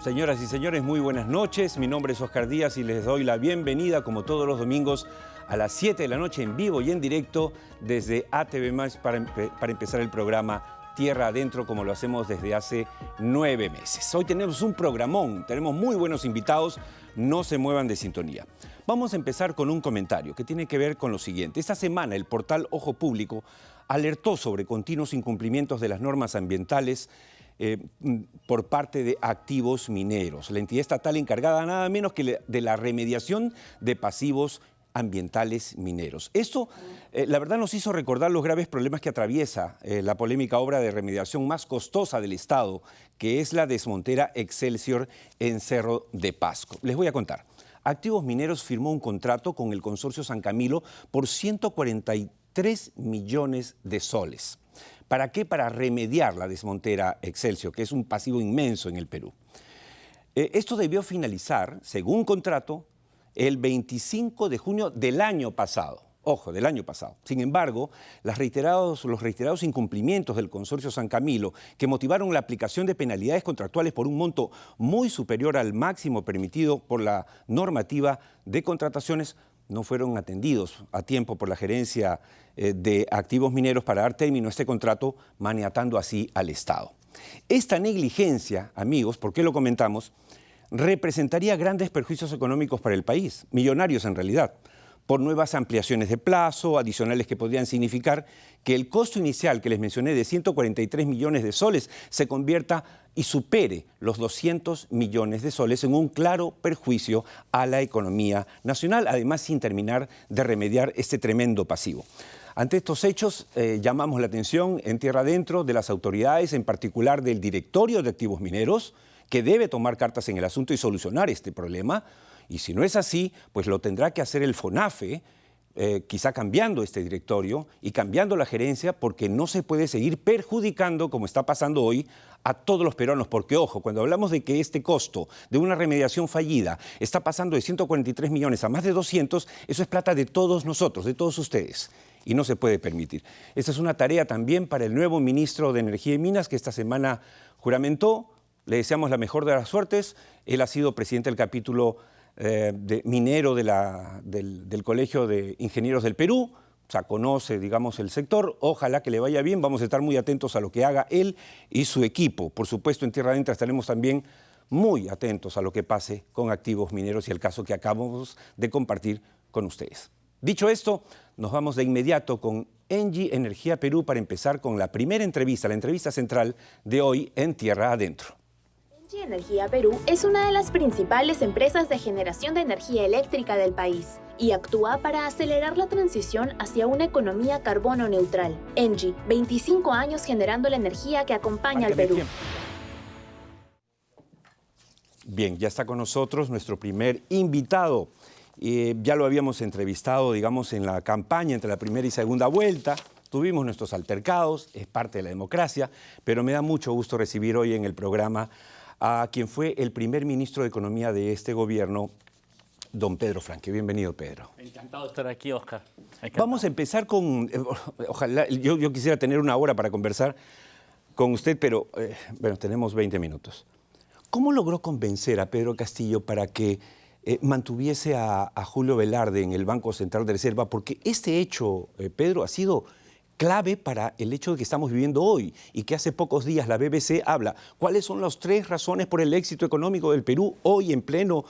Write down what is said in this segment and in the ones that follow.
Señoras y señores, muy buenas noches. Mi nombre es Oscar Díaz y les doy la bienvenida, como todos los domingos, a las 7 de la noche en vivo y en directo desde ATV+, para empezar el programa Tierra Adentro, como lo hacemos desde hace 9 meses. Hoy tenemos un programón, tenemos muy buenos invitados, no se muevan de sintonía. Vamos a empezar con un comentario que tiene que ver con lo siguiente. Esta semana el portal Ojo Público alertó sobre continuos incumplimientos de las normas ambientales por parte de Activos Mineros, la entidad estatal encargada nada menos que de la remediación de pasivos ambientales mineros. Esto, la verdad, nos hizo recordar los graves problemas que atraviesa la polémica obra de remediación más costosa del Estado, que es la desmontera Excelsior en Cerro de Pasco. Les voy a contar. Activos Mineros firmó un contrato con el consorcio San Camilo por 143 millones de soles. ¿Para qué? Para remediar la desmontera Excelsior, que es un pasivo inmenso en el Perú. Esto debió finalizar, según contrato, el 25 de junio del año pasado. Ojo, del año pasado. Sin embargo, los reiterados incumplimientos del consorcio San Camilo, que motivaron la aplicación de penalidades contractuales por un monto muy superior al máximo permitido por la normativa de contrataciones, no fueron atendidos a tiempo por la gerencia de Activos Mineros para dar término a este contrato, maniatando así al Estado. Esta negligencia, amigos, ¿por qué lo comentamos?, representaría grandes perjuicios económicos para el país, millonarios en realidad, por nuevas ampliaciones de plazo, adicionales que podrían significar que el costo inicial que les mencioné de 143 millones de soles se convierta y supere los 200 millones de soles en un claro perjuicio a la economía nacional, además sin terminar de remediar este tremendo pasivo. Ante estos hechos, llamamos la atención en Tierra Adentro de las autoridades, en particular del directorio de Activos Mineros, que debe tomar cartas en el asunto y solucionar este problema. Y si no es así, pues lo tendrá que hacer el FONAFE, quizá cambiando este directorio y cambiando la gerencia, porque no se puede seguir perjudicando, como está pasando hoy, a todos los peruanos. Porque, ojo, cuando hablamos de que este costo de una remediación fallida está pasando de 143 millones a más de 200, eso es plata de todos nosotros, de todos ustedes. Y no se puede permitir. Esta es una tarea también para el nuevo ministro de Energía y Minas, que esta semana juramentó. Le deseamos la mejor de las suertes. Él ha sido presidente del capítulo de minero del Colegio de Ingenieros del Perú, o sea, conoce, digamos, el sector. Ojalá que le vaya bien. Vamos a estar muy atentos a lo que haga él y su equipo. Por supuesto, en Tierra Adentro estaremos también muy atentos a lo que pase con Activos Mineros y el caso que acabamos de compartir con ustedes. Dicho esto, nos vamos de inmediato con Engie Energía Perú para empezar con la primera entrevista, la entrevista central de hoy en Tierra Adentro. Engie Energía Perú es una de las principales empresas de generación de energía eléctrica del país y actúa para acelerar la transición hacia una economía carbono neutral. Engie, 25 años generando la energía que acompaña al Perú. Bien, ya está con nosotros nuestro primer invitado. Ya lo habíamos entrevistado, digamos, en la campaña entre la primera y segunda vuelta. Tuvimos nuestros altercados, es parte de la democracia, pero me da mucho gusto recibir hoy en el programa a quien fue el primer ministro de Economía de este gobierno, don Pedro Franque. Bienvenido, Pedro. Encantado de estar aquí, Oscar. Vamos a empezar con... ojalá, yo quisiera tener una hora para conversar con usted, pero bueno, tenemos 20 minutos. ¿Cómo logró convencer a Pedro Castillo para que mantuviese a Julio Velarde en el Banco Central de Reserva? Porque este hecho, Pedro, ha sido clave para el hecho de que estamos viviendo hoy y que hace pocos días la BBC habla. ¿Cuáles son las 3 razones por el éxito económico del Perú hoy en pleno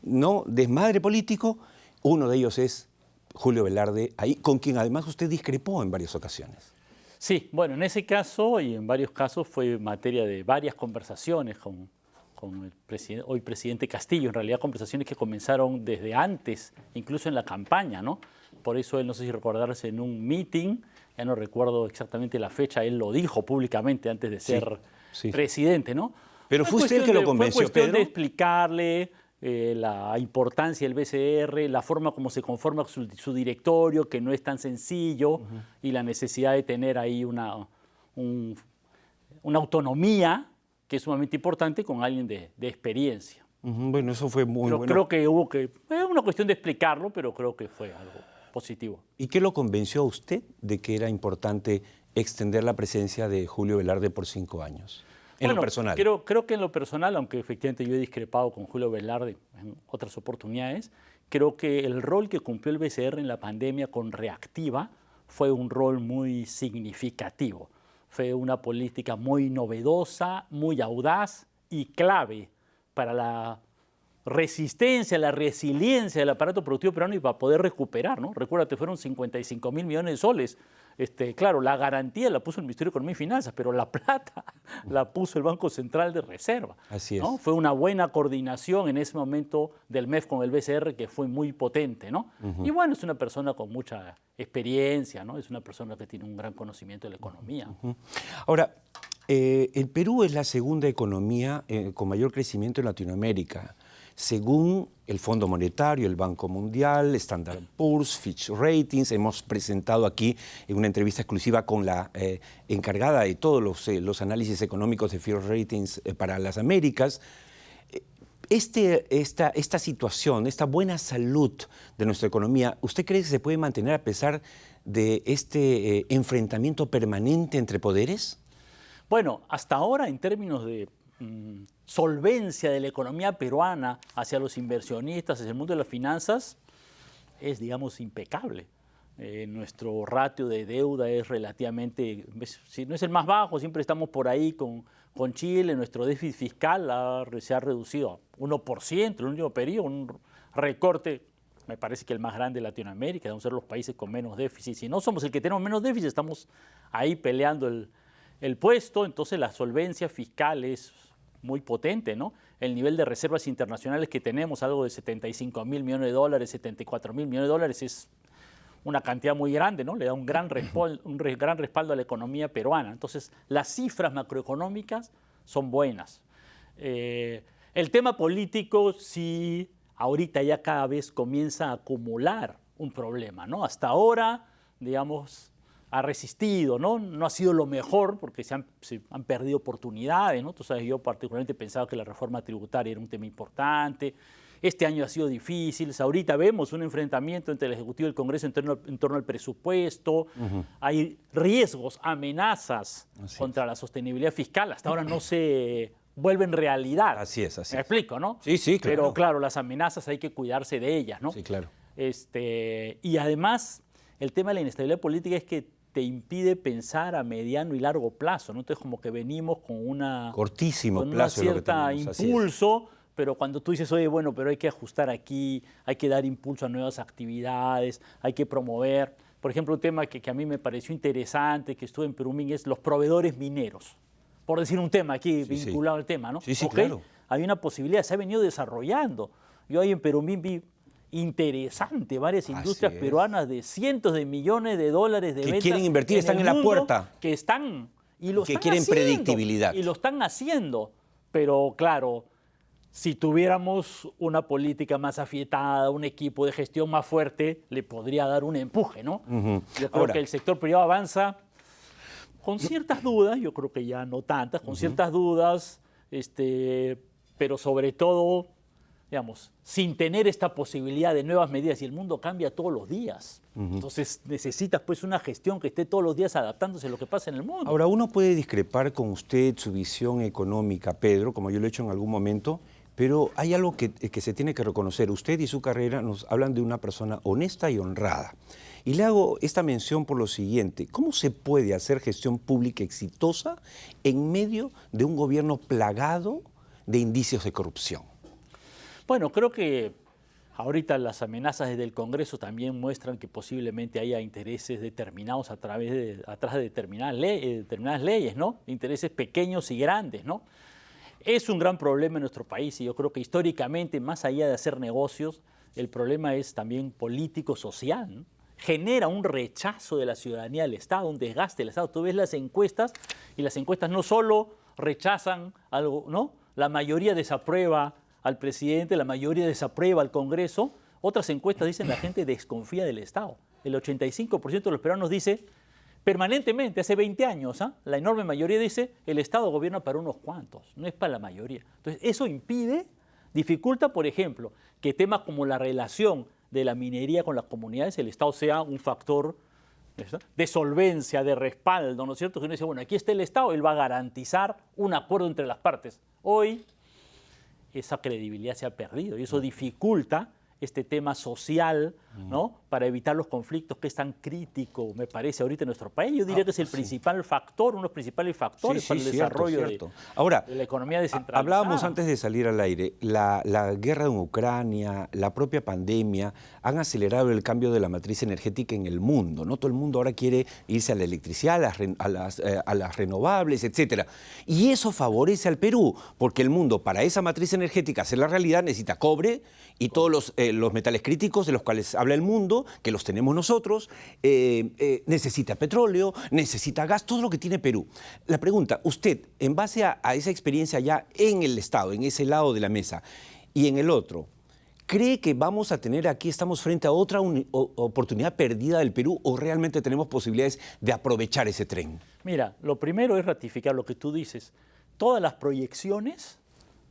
desmadre político? Uno de ellos es Julio Velarde, ahí, con quien además usted discrepó en varias ocasiones. Sí, bueno, en ese caso y en varios casos fue materia de varias conversaciones con el hoy presidente Castillo, en realidad conversaciones que comenzaron desde antes, incluso en la campaña, ¿no? Por eso él, no sé si recordarse, en un meeting, ya no recuerdo exactamente la fecha, él lo dijo públicamente antes de ser presidente, ¿no? Pero fue usted el que lo convenció, Pedro. Fue cuestión Pedro, de explicarle la importancia del BCR, la forma como se conforma su directorio, que no es tan sencillo, y la necesidad de tener ahí una autonomía que es sumamente importante con alguien de experiencia. Bueno, eso fue muy pero bueno. Creo que hubo que... Es una cuestión de explicarlo, pero creo que fue algo positivo. ¿Y qué lo convenció a usted de que era importante extender la presencia de Julio Velarde por 5 años? En lo personal. Creo que en lo personal, aunque efectivamente yo he discrepado con Julio Velarde en otras oportunidades, creo que el rol que cumplió el BCR en la pandemia con Reactiva fue un rol muy significativo. Fue una política muy novedosa, muy audaz y clave para la resistencia, la resiliencia del aparato productivo peruano y para poder recuperar, ¿no? Recuérdate, fueron 55.000 millones de soles. Claro, la garantía la puso el Ministerio de Economía y Finanzas, pero la plata la puso el Banco Central de Reserva. Así es. ¿No? Fue una buena coordinación en ese momento del MEF con el BCR que fue muy potente, ¿no? Y bueno, es una persona con mucha experiencia, ¿no? Es una persona que tiene un gran conocimiento de la economía. Ahora, el Perú es la segunda economía con mayor crecimiento en Latinoamérica, según el Fondo Monetario, el Banco Mundial, Standard & Poor's, Fitch Ratings. Hemos presentado aquí en una entrevista exclusiva con la encargada de todos los análisis económicos de Fitch Ratings para las Américas. Esta situación, esta buena salud de nuestra economía, ¿usted cree que se puede mantener a pesar de este enfrentamiento permanente entre poderes? Bueno, hasta ahora en términos de solvencia de la economía peruana hacia los inversionistas, hacia el mundo de las finanzas, es, digamos, impecable. Nuestro ratio de deuda es relativamente, si no es el más bajo, siempre estamos por ahí con Chile. Nuestro déficit fiscal se ha reducido a 1% en el último periodo, un recorte, me parece que el más grande de Latinoamérica. Debemos ser los países con menos déficit. Si no somos el que tenemos menos déficit, estamos ahí peleando el puesto. Entonces la solvencia fiscal es muy potente, ¿no? El nivel de reservas internacionales que tenemos, algo de 75.000 millones de dólares, 74.000 millones de dólares, es una cantidad muy grande, ¿no? Le da un gran respaldo a la economía peruana. Entonces, las cifras macroeconómicas son buenas. El tema político sí, ahorita ya cada vez comienza a acumular un problema, ¿no? Hasta ahora, digamos, ha resistido, ¿no? No ha sido lo mejor porque se han perdido oportunidades, ¿no? Tú sabes, yo particularmente pensaba que la reforma tributaria era un tema importante. Este año ha sido difícil. Ahorita vemos un enfrentamiento entre el Ejecutivo y el Congreso en torno al presupuesto. Hay riesgos, amenazas contra la sostenibilidad fiscal. Hasta ahora no se vuelven realidad. Así es, así ¿Me es. explico, no? Sí, sí, claro. Pero claro, las amenazas hay que cuidarse de ellas, ¿no? Sí, claro. Y además, el tema de la inestabilidad política es que te impide pensar a mediano y largo plazo, ¿no? Entonces, como que venimos con una cortísimo plazo, una cierta impulso, pero cuando tú dices, oye, bueno, pero hay que ajustar aquí, hay que dar impulso a nuevas actividades, hay que promover. Por ejemplo, un tema que a mí me pareció interesante, que estuve en Perumín, es los proveedores mineros. Por decir un tema aquí vinculado al tema, ¿no? Sí, sí, ¿Okay? claro. Hay una posibilidad, se ha venido desarrollando. Yo ahí en Perumín vi interesante, varias industrias peruanas de cientos de millones de dólares de ventas. Que quieren invertir, están en la puerta. Que están, y lo que están quieren haciendo, predictibilidad. Y lo están haciendo. Pero claro, si tuviéramos una política más afietada, un equipo de gestión más fuerte, le podría dar un empuje, ¿no? Yo creo que el sector privado avanza con ciertas dudas, yo creo que ya no tantas, con ciertas dudas, pero sobre todo, digamos, sin tener esta posibilidad de nuevas medidas, y el mundo cambia todos los días. Entonces necesitas pues una gestión que esté todos los días adaptándose a lo que pasa en el mundo. Ahora, uno puede discrepar con usted su visión económica, Pedro, como yo lo he hecho en algún momento, pero hay algo que se tiene que reconocer. Usted y su carrera nos hablan de una persona honesta y honrada. Y le hago esta mención por lo siguiente: ¿cómo se puede hacer gestión pública exitosa en medio de un gobierno plagado de indicios de corrupción? Bueno, creo que ahorita las amenazas desde el Congreso también muestran que posiblemente haya intereses determinados atrás de determinadas leyes, ¿no? Intereses pequeños y grandes, ¿no? Es un gran problema en nuestro país y yo creo que históricamente, más allá de hacer negocios, el problema es también político-social, ¿no? Genera un rechazo de la ciudadanía del Estado, un desgaste del Estado. Tú ves las encuestas y las encuestas no solo rechazan algo, ¿no? La mayoría desaprueba al presidente, la mayoría desaprueba al Congreso. Otras encuestas dicen la gente desconfía del Estado. El 85% de los peruanos dice permanentemente, hace 20 años, la enorme mayoría dice el Estado gobierna para unos cuantos, no es para la mayoría. Entonces, eso dificulta, por ejemplo, que temas como la relación de la minería con las comunidades, el Estado sea un factor de solvencia, de respaldo, ¿no es cierto? Que uno dice, bueno, aquí está el Estado, él va a garantizar un acuerdo entre las partes. Hoy esa credibilidad se ha perdido y eso dificulta este tema social, ¿no? Para evitar los conflictos que es tan crítico, me parece, ahorita en nuestro país. Yo diría que es el principal factor, uno de los principales factores para el desarrollo de la economía descentralizada. Hablábamos antes de salir al aire, la guerra en Ucrania, la propia pandemia, han acelerado el cambio de la matriz energética en el mundo, ¿no? Todo el mundo ahora quiere irse a la electricidad, a las renovables, etcétera. Y eso favorece al Perú, porque el mundo, para esa matriz energética hacer la realidad, necesita cobre y todos los metales críticos de los cuales habla el mundo, que los tenemos nosotros, necesita petróleo, necesita gas, todo lo que tiene Perú. La pregunta, usted, en base a esa experiencia ya en el Estado, en ese lado de la mesa y en el otro, ¿cree que vamos a tener aquí, estamos frente a otra oportunidad perdida del Perú o realmente tenemos posibilidades de aprovechar ese tren? Mira, lo primero es ratificar lo que tú dices. Todas las proyecciones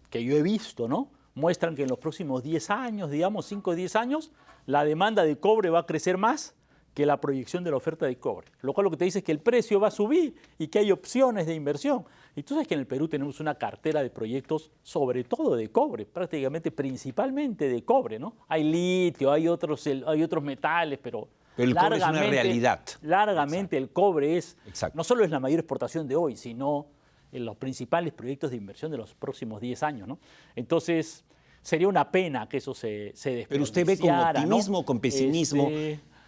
que yo he visto, ¿no?, muestran que en los próximos 10 años, digamos 5 o 10 años, la demanda de cobre va a crecer más que la proyección de la oferta de cobre. Lo cual lo que te dice es que el precio va a subir y que hay opciones de inversión. Y tú sabes que en el Perú tenemos una cartera de proyectos sobre todo de cobre, prácticamente principalmente de cobre, ¿no? Hay litio, hay otros metales, pero el cobre es una realidad. Largamente el cobre no solo es la mayor exportación de hoy, sino en los principales proyectos de inversión de los próximos 10 años, ¿no? Entonces, sería una pena que eso se desperdiciara. Pero usted ve con optimismo o con pesimismo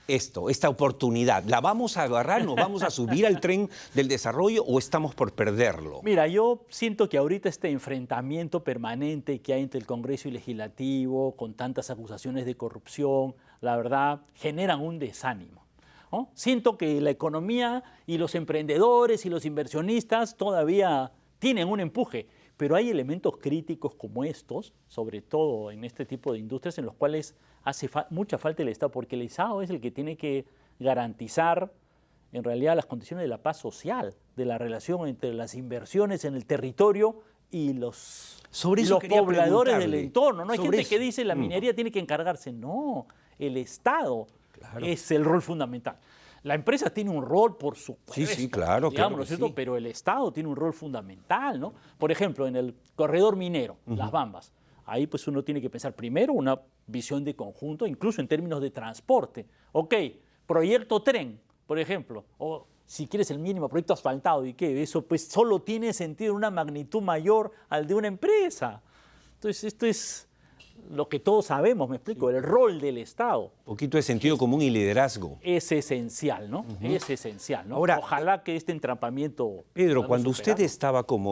esta oportunidad. ¿La vamos a agarrar, nos vamos a subir al tren del desarrollo o estamos por perderlo? Mira, yo siento que ahorita este enfrentamiento permanente que hay entre el Congreso y el Legislativo, con tantas acusaciones de corrupción, la verdad, generan un desánimo, ¿no? Siento que la economía y los emprendedores y los inversionistas todavía tienen un empuje, pero hay elementos críticos como estos, sobre todo en este tipo de industrias, en los cuales hace mucha falta el Estado, porque el Estado es el que tiene que garantizar en realidad las condiciones de la paz social, de la relación entre las inversiones en el territorio y los pobladores del entorno. No hay gente que dice la minería tiene que encargarse. No, el Estado es el rol fundamental. La empresa tiene un rol, por supuesto, sí, claro, digamos, ¿no es cierto? Pero el Estado tiene un rol fundamental, ¿no? Por ejemplo, en el corredor minero, Las Bambas, ahí pues uno tiene que pensar primero una visión de conjunto, incluso en términos de transporte. Ok, proyecto tren, por ejemplo, o si quieres el mínimo proyecto asfaltado, ¿y qué? Eso pues solo tiene sentido en una magnitud mayor al de una empresa. Entonces esto es lo que todos sabemos, me explico, el rol del Estado. Un poquito de sentido común y liderazgo. Es esencial, ¿no? Es esencial, ¿no? Ahora, ojalá que este entrampamiento... Pedro, cuando usted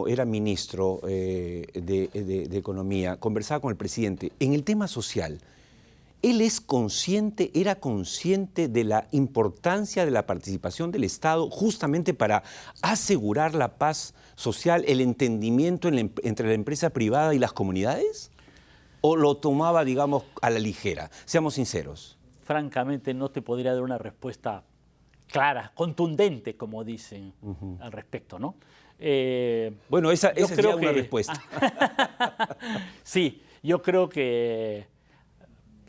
era ministro de Economía, conversaba con el presidente, en el tema social, ¿él era consciente de la importancia de la participación del Estado justamente para asegurar la paz social, el entendimiento entre la empresa privada y las comunidades? ¿O lo tomaba, digamos, a la ligera? Seamos sinceros. Francamente, no te podría dar una respuesta clara, contundente, como dicen al respecto, ¿no? Bueno, esa es ya una respuesta. Sí, yo creo que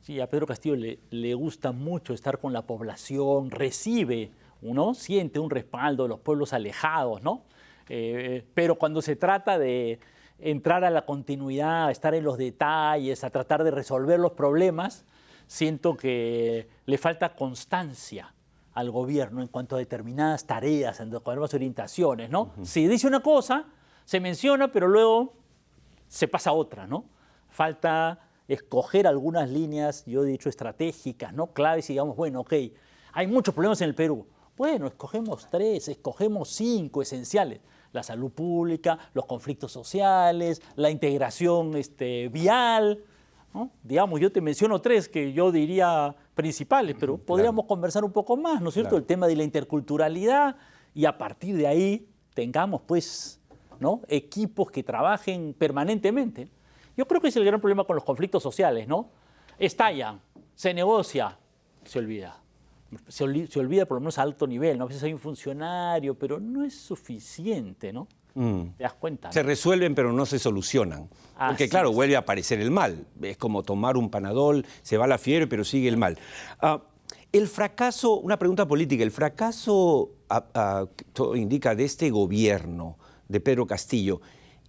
sí, a Pedro Castillo le gusta mucho estar con la población, recibe, ¿no? Siente un respaldo de los pueblos alejados, ¿no? Pero cuando se trata de entrar a la continuidad, a estar en los detalles, a tratar de resolver los problemas, siento que le falta constancia al gobierno en cuanto a determinadas tareas, en cuanto a nuevas orientaciones, ¿no? Si dice una cosa, se menciona, pero luego se pasa a otra, ¿no? Falta escoger algunas líneas, yo he dicho estratégicas, ¿no? Claves y digamos, bueno, ok, hay muchos problemas en el Perú. Bueno, escogemos 3, escogemos 5 esenciales. La salud pública, los conflictos sociales, la integración vial, ¿no? Digamos, yo te menciono 3 que yo diría principales, pero podríamos conversar un poco más, ¿no es cierto? El tema de la interculturalidad y a partir de ahí tengamos, pues, ¿no? Equipos que trabajen permanentemente. Yo creo que es el gran problema con los conflictos sociales, ¿no? Estallan, se negocia, se olvida. Se olvida por lo menos a alto nivel, ¿no? A veces hay un funcionario, pero no es suficiente, ¿no? ¿Te das cuenta? Se resuelven, pero no se solucionan. Porque claro, vuelve a aparecer el mal. Es como tomar un Panadol, se va la fiebre, pero sigue el mal. El fracaso, una pregunta política, el fracaso, todo indica, de este gobierno de Pedro Castillo,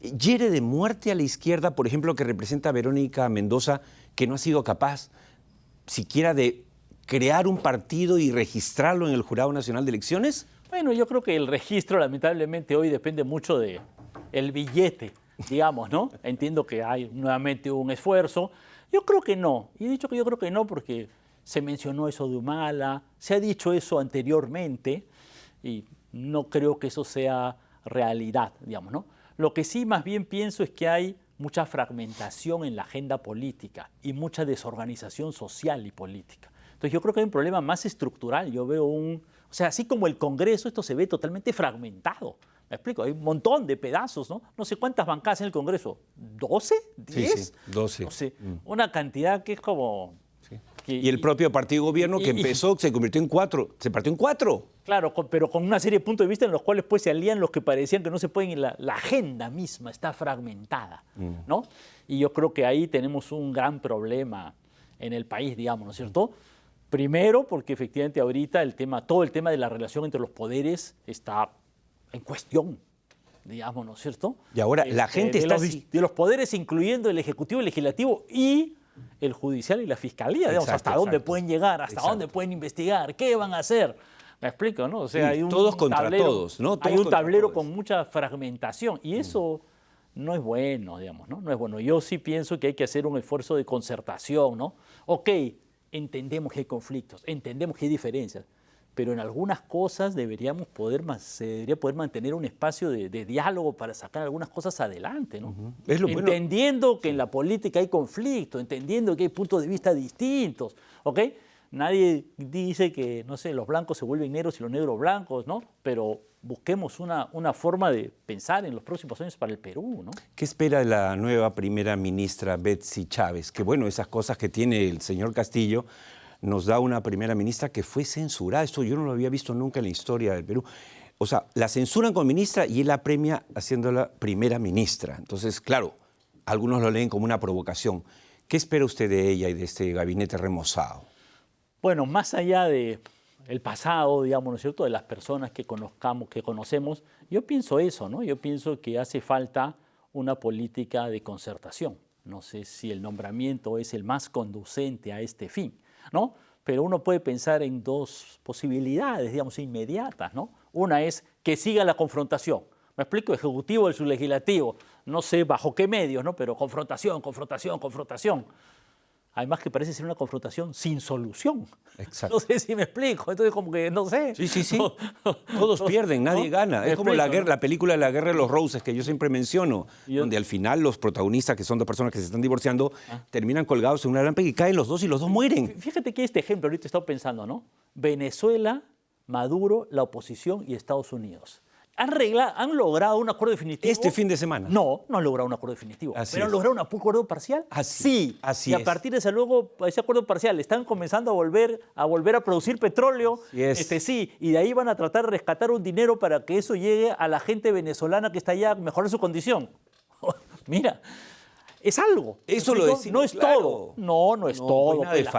¿hiere de muerte a la izquierda, por ejemplo, que representa a Verónica Mendoza, que no ha sido capaz siquiera de crear un partido y registrarlo en el Jurado Nacional de Elecciones? Bueno, yo creo que el registro, lamentablemente, hoy depende mucho del billete, digamos, ¿no? Entiendo que hay nuevamente un esfuerzo. Yo creo que no. Y he dicho que yo creo que no porque se mencionó eso de Humala, se ha dicho eso anteriormente y no creo que eso sea realidad, digamos, ¿no? Lo que sí más bien pienso es que hay mucha fragmentación en la agenda política y mucha desorganización social y política. Entonces yo creo que hay un problema más estructural. Yo veo o sea, así como el Congreso, esto se ve totalmente fragmentado. ¿Me explico? Hay un montón de pedazos, ¿no? No sé cuántas bancadas en el Congreso. ¿12? ¿10? Sí, 12. No sé, una cantidad que es como... Sí. Y el propio partido gobierno que empezó se convirtió en 4, se partió en 4. Claro, pero con una serie de puntos de vista en los cuales pues se alían los que parecían que no se pueden, la agenda misma está fragmentada, ¿no? Y yo creo que ahí tenemos un gran problema en el país, digamos, ¿no es cierto? Primero, porque efectivamente ahorita todo el tema de la relación entre los poderes está en cuestión, digamos, ¿no es cierto? Y ahora la gente está de los poderes, incluyendo el Ejecutivo, el Legislativo y el Judicial y la Fiscalía, digamos, hasta dónde pueden llegar, hasta dónde pueden investigar, qué van a hacer. ¿Me explico, no? O sea, hay un todos contra tablero, todos, ¿no? Todos hay un tablero todos. con mucha fragmentación y eso no es bueno, digamos, ¿no? No es bueno. Yo sí pienso que hay que hacer un esfuerzo de concertación, ¿no? Ok, entendemos que hay conflictos, entendemos que hay diferencias, pero en algunas cosas se debería poder mantener un espacio de diálogo para sacar algunas cosas adelante, ¿no? Es lo bueno. Entendiendo que en la política hay conflicto, entendiendo que hay puntos de vista distintos, ¿ok? Nadie dice que, no sé, los blancos se vuelven negros y los negros blancos, ¿no? Pero busquemos una forma de pensar en los próximos años para el Perú, ¿no? ¿Qué espera de la nueva primera ministra Betsy Chávez? Que bueno, esas cosas que tiene el señor Castillo nos da una primera ministra que fue censurada. Esto yo no lo había visto nunca en la historia del Perú. O sea, la censuran como ministra y él la premia haciéndola primera ministra. Entonces, claro, algunos lo leen como una provocación. ¿Qué espera usted de ella y de este gabinete remozado? Bueno, más allá del pasado, digamos, ¿no es cierto?, de las personas que conocemos, yo pienso eso, ¿no? Yo pienso que hace falta una política de concertación. No sé si el nombramiento es el más conducente a este fin, ¿no? Pero uno puede pensar en dos posibilidades, digamos, inmediatas, ¿no? Una es que siga la confrontación. ¿Me explico? Ejecutivo versus legislativo. No sé bajo qué medios, ¿no? Pero confrontación, confrontación, confrontación. Además que parece ser una confrontación sin solución. Exacto. No sé si me explico. Entonces como que, no sé. Sí. Todos pierden, nadie gana. Es como la película La Guerra de los Roses, que yo siempre menciono, donde al final los protagonistas, que son dos personas que se están divorciando, terminan colgados en una lámpara y caen los dos y los dos mueren. Fíjate que este ejemplo ahorita he estado pensando, ¿no? Venezuela, Maduro, la oposición y Estados Unidos. ¿Han logrado un acuerdo definitivo? Este fin de semana. No han logrado un acuerdo definitivo. ¿Pero han logrado un acuerdo parcial? Sí. Y a partir de ese acuerdo parcial están comenzando a volver a producir petróleo. Sí. Y de ahí van a tratar de rescatar un dinero para que eso llegue a la gente venezolana que está allá a mejorar su condición. Mira, es algo. Eso lo decimos, no es claro. todo. No es todo. Pues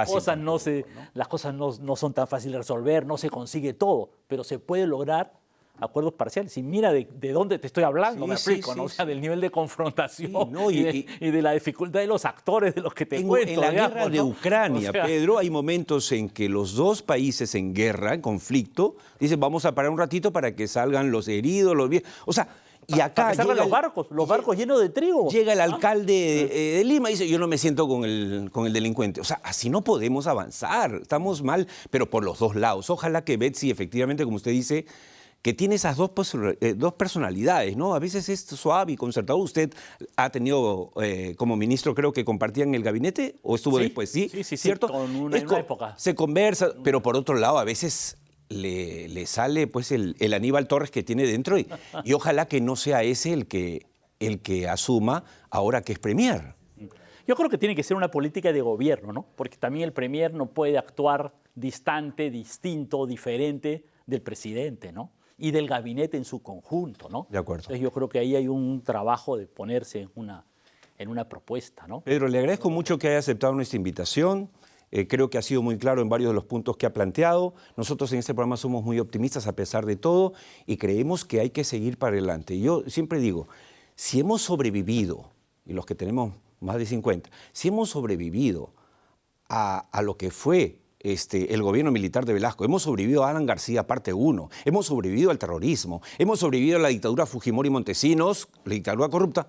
Las cosas no son tan fáciles de resolver, no se consigue todo, pero se puede lograr acuerdos parciales. Y mira de dónde te estoy hablando, me explico, ¿no? O sea, del nivel de confrontación y de la dificultad de los actores de los que te cuento. En la guerra de Ucrania, Pedro, hay momentos en que los dos países en guerra, en conflicto, dicen vamos a parar un ratito para que salgan los heridos, los viejos. O sea, y acá para que salgan los barcos llenos de trigo. Llega el alcalde de Lima y dice, yo no me siento con el delincuente. O sea, así no podemos avanzar, estamos mal, pero por los dos lados. Ojalá que Betsy, efectivamente, como usted dice, que tiene esas dos personalidades, ¿no? A veces es suave y concertado. ¿Usted ha tenido como ministro, creo que compartía en el gabinete o estuvo después? Sí, ¿cierto? En una época. Se conversa, pero por otro lado a veces le sale pues el Aníbal Torres que tiene dentro y ojalá que no sea ese el que asuma ahora que es premier. Yo creo que tiene que ser una política de gobierno, ¿no? Porque también el premier no puede actuar distante, distinto, diferente del presidente, ¿no? Y del gabinete en su conjunto, ¿no? De acuerdo. Entonces yo creo que ahí hay un trabajo de ponerse en una propuesta, ¿no? Pedro, le agradezco mucho que haya aceptado nuestra invitación. Creo que ha sido muy claro en varios de los puntos que ha planteado. Nosotros en este programa somos muy optimistas a pesar de todo y creemos que hay que seguir para adelante. Yo siempre digo, si hemos sobrevivido, y los que tenemos más de 50, si hemos sobrevivido a lo que fue el gobierno militar de Velasco, hemos sobrevivido a Alan García parte 1, hemos sobrevivido al terrorismo, hemos sobrevivido a la dictadura Fujimori-Montesinos, la dictadura corrupta,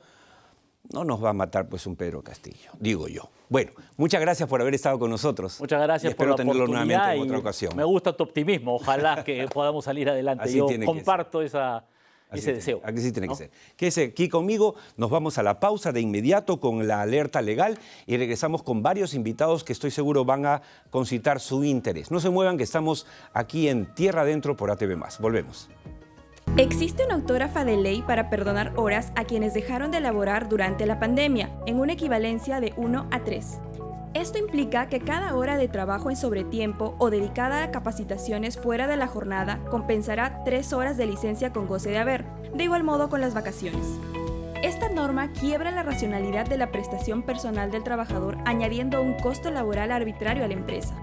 no nos va a matar pues un Pedro Castillo, digo yo. Bueno, muchas gracias por haber estado con nosotros. Muchas gracias por la tenerlo oportunidad nuevamente en otra ocasión. Me gusta tu optimismo, ojalá que podamos salir adelante. Así Yo tiene que comparto ese deseo. Así tiene ¿no? que ser. Quédese aquí conmigo, nos vamos a la pausa de inmediato con la alerta legal y regresamos con varios invitados que estoy seguro van a concitar su interés. No se muevan que estamos aquí en Tierra Adentro por ATV+. Volvemos. Existe una autógrafa de ley para perdonar horas a quienes dejaron de laborar durante la pandemia, en una equivalencia de 1 a 3. Esto implica que cada hora de trabajo en sobretiempo o dedicada a capacitaciones fuera de la jornada compensará 3 horas de licencia con goce de haber, de igual modo con las vacaciones. Esta norma quiebra la racionalidad de la prestación personal del trabajador, añadiendo un costo laboral arbitrario a la empresa.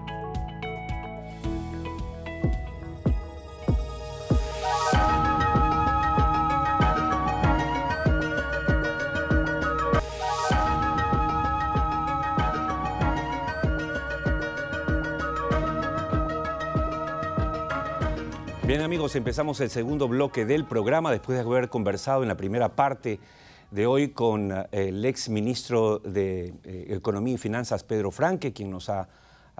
Bien amigos, empezamos el segundo bloque del programa después de haber conversado en la primera parte de hoy con el ex ministro de Economía y Finanzas, Pedro Franque, quien nos ha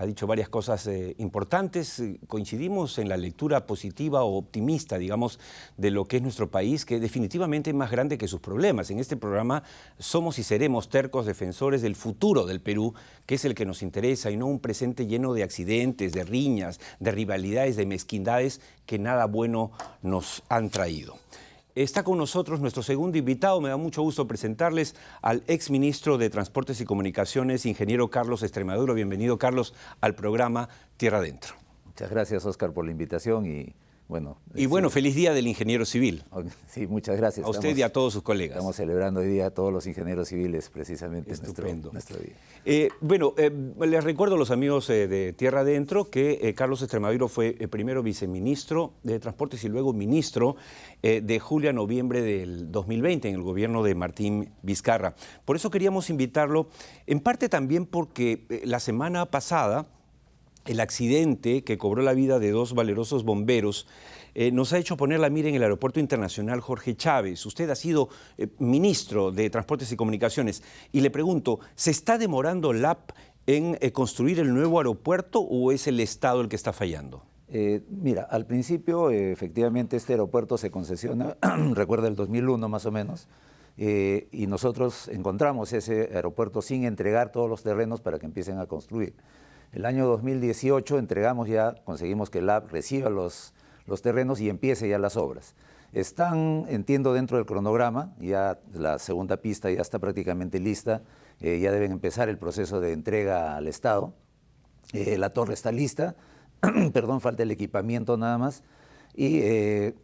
dicho varias cosas importantes. Coincidimos en la lectura positiva o optimista, digamos, de lo que es nuestro país, que definitivamente es más grande que sus problemas. En este programa somos y seremos tercos defensores del futuro del Perú, que es el que nos interesa, y no un presente lleno de accidentes, de riñas, de rivalidades, de mezquindades que nada bueno nos han traído. Está con nosotros nuestro segundo invitado. Me da mucho gusto presentarles al exministro de Transportes y Comunicaciones, ingeniero Carlos Extremadura. Bienvenido, Carlos, al programa Tierra Adentro. Muchas gracias, Oscar, por la invitación y bueno... feliz día del ingeniero civil. Sí, muchas gracias. A usted y a todos sus colegas. Estamos celebrando hoy día a todos los ingenieros civiles, precisamente nuestro día. Les recuerdo a los amigos de Tierra Adentro que Carlos Extremadura fue primero viceministro de Transportes y luego ministro de julio a noviembre del 2020 en el gobierno de Martín Vizcarra. Por eso queríamos invitarlo, en parte también porque la semana pasada el accidente que cobró la vida de 2 valerosos bomberos nos ha hecho poner la mira en el Aeropuerto Internacional Jorge Chávez. Usted ha sido ministro de Transportes y Comunicaciones y le pregunto, ¿se está demorando LAP en construir el nuevo aeropuerto o es el Estado el que está fallando? Mira, al principio efectivamente este aeropuerto se concesiona, recuerda el 2001 más o menos, y nosotros encontramos ese aeropuerto sin entregar todos los terrenos para que empiecen a construir. El año 2018 entregamos ya, conseguimos que el LAP reciba los terrenos y empiece ya las obras. Están, entiendo, dentro del cronograma, ya la segunda pista ya está prácticamente lista, ya deben empezar el proceso de entrega al Estado. La torre está lista, perdón, falta el equipamiento nada más, y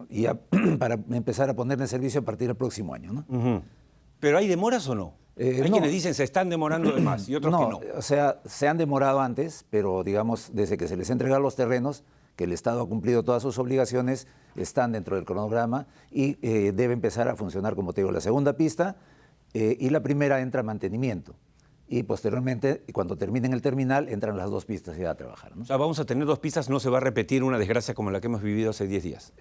ya para empezar a ponerla en servicio a partir del próximo año, ¿no? Uh-huh. ¿Pero hay demoras o no? Hay quienes dicen se están demorando de más y otros que no. O sea, se han demorado antes, pero digamos, desde que se les entregaron los terrenos, que el Estado ha cumplido todas sus obligaciones, están dentro del cronograma y debe empezar a funcionar, como te digo, la segunda pista y la primera entra a mantenimiento. Y posteriormente, cuando terminen el terminal, entran las 2 pistas ya a trabajar, ¿no? O sea, vamos a tener 2 pistas, no se va a repetir una desgracia como la que hemos vivido hace 10 días.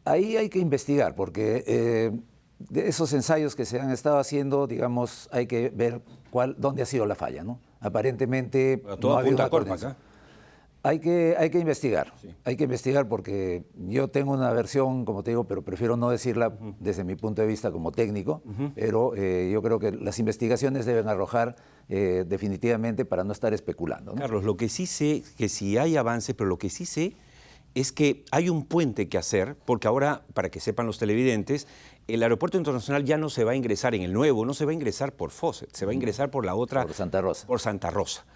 Ahí hay que investigar, porque de esos ensayos que se han estado haciendo, digamos, hay que ver dónde ha sido la falla, ¿no? Aparentemente no ha habido una coordinación. Hay que investigar, sí. Hay que investigar porque yo tengo una versión, como te digo, pero prefiero no decirla desde mi punto de vista como técnico, pero yo creo que las investigaciones deben arrojar definitivamente para no estar especulando, ¿no? Carlos, lo que sí sé, que sí hay avance, pero lo que sí sé es que hay un puente que hacer, porque ahora, para que sepan los televidentes, el aeropuerto internacional ya no se va a ingresar en el nuevo, no se va a ingresar por Fawcett, se va a ingresar por la otra... Por Santa Rosa. Por Santa Rosa.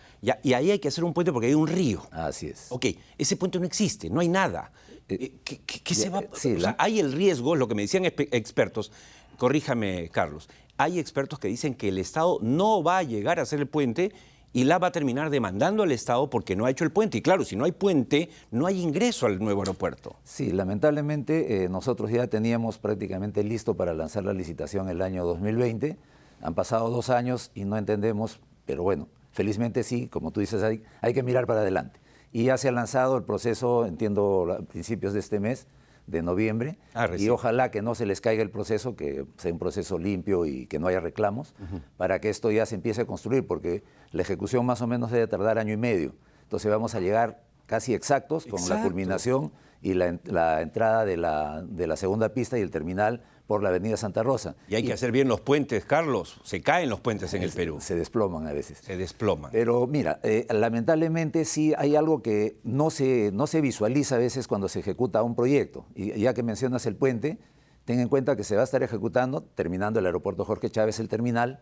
Y ahí hay que hacer un puente porque hay un río. Así es. Ok, ese puente no existe, no hay nada. ¿Qué se va? Sí, o sea, hay el riesgo, lo que me decían expertos, corríjame, Carlos, hay expertos que dicen que el Estado no va a llegar a hacer el puente y la va a terminar demandando al Estado porque no ha hecho el puente. Y claro, si no hay puente, no hay ingreso al nuevo aeropuerto. Sí, lamentablemente nosotros ya teníamos prácticamente listo para lanzar la licitación el año 2020. Han pasado 2 años y no entendemos, pero bueno, felizmente sí, como tú dices, hay que mirar para adelante. Y ya se ha lanzado el proceso, entiendo, a principios de este mes, de noviembre, y ojalá que no se les caiga el proceso, que sea un proceso limpio y que no haya reclamos, para que esto ya se empiece a construir, porque la ejecución más o menos debe tardar 1 año y medio. Entonces vamos a llegar casi exactos con la culminación y la entrada de la segunda pista y el terminal por la avenida Santa Rosa. Y hay que hacer bien los puentes, Carlos. Se caen los puentes en el Perú. Se desploman a veces. Se desploman. Pero mira, lamentablemente sí hay algo que no se visualiza a veces cuando se ejecuta un proyecto. Y ya que mencionas el puente, ten en cuenta que se va a estar ejecutando, terminando el aeropuerto Jorge Chávez, el terminal,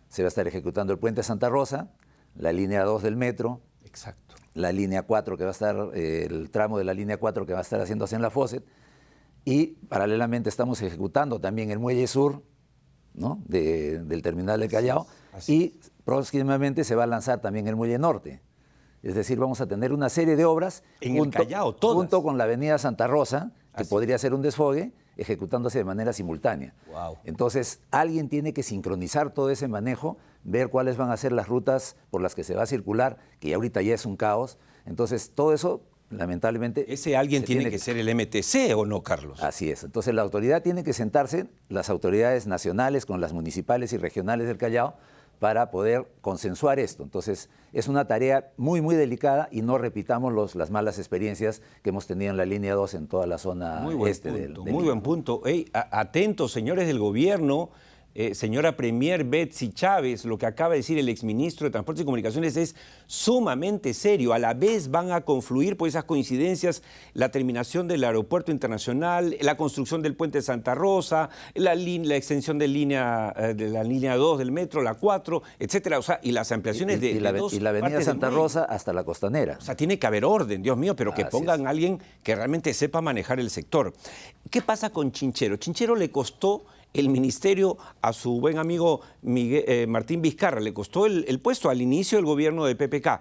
se va a estar ejecutando el puente Santa Rosa, la línea 2 del metro. Exacto. La línea 4 que va a estar, el tramo de la línea 4 que va a estar haciéndose en la Fawcett. Y paralelamente estamos ejecutando también el muelle sur, ¿no? del terminal de Callao. Y próximamente se va a lanzar también el muelle norte. Es decir, vamos a tener una serie de obras en el Callao, todas, junto con la avenida Santa Rosa, que podría ser un desfogue, ejecutándose de manera simultánea. Wow. Entonces, alguien tiene que sincronizar todo ese manejo, ver cuáles van a ser las rutas por las que se va a circular, que ahorita ya es un caos. Entonces, todo eso, lamentablemente... Ese alguien tiene que ser el MTC, ¿o no, Carlos? Así es. Entonces, la autoridad tiene que sentarse, las autoridades nacionales con las municipales y regionales del Callao, para poder consensuar esto. Entonces, es una tarea muy, muy delicada y no repitamos las malas experiencias que hemos tenido en la línea 2 en toda la zona este del Muy buen punto. Hey, atentos, señores del gobierno, señora Premier Betsy Chávez, lo que acaba de decir el exministro de Transportes y Comunicaciones es sumamente serio. A la vez van a confluir por esas coincidencias la terminación del aeropuerto internacional, la construcción del puente de Santa Rosa, la extensión de la línea 2 del metro, la 4, etcétera. O sea, y las ampliaciones de la avenida Santa Rosa hasta la Costanera. O sea, tiene que haber orden, Dios mío, pero que pongan a alguien que realmente sepa manejar el sector. ¿Qué pasa con Chinchero? Chinchero le costó el ministerio a su buen amigo Martín Vizcarra, le costó el puesto al inicio del gobierno de PPK.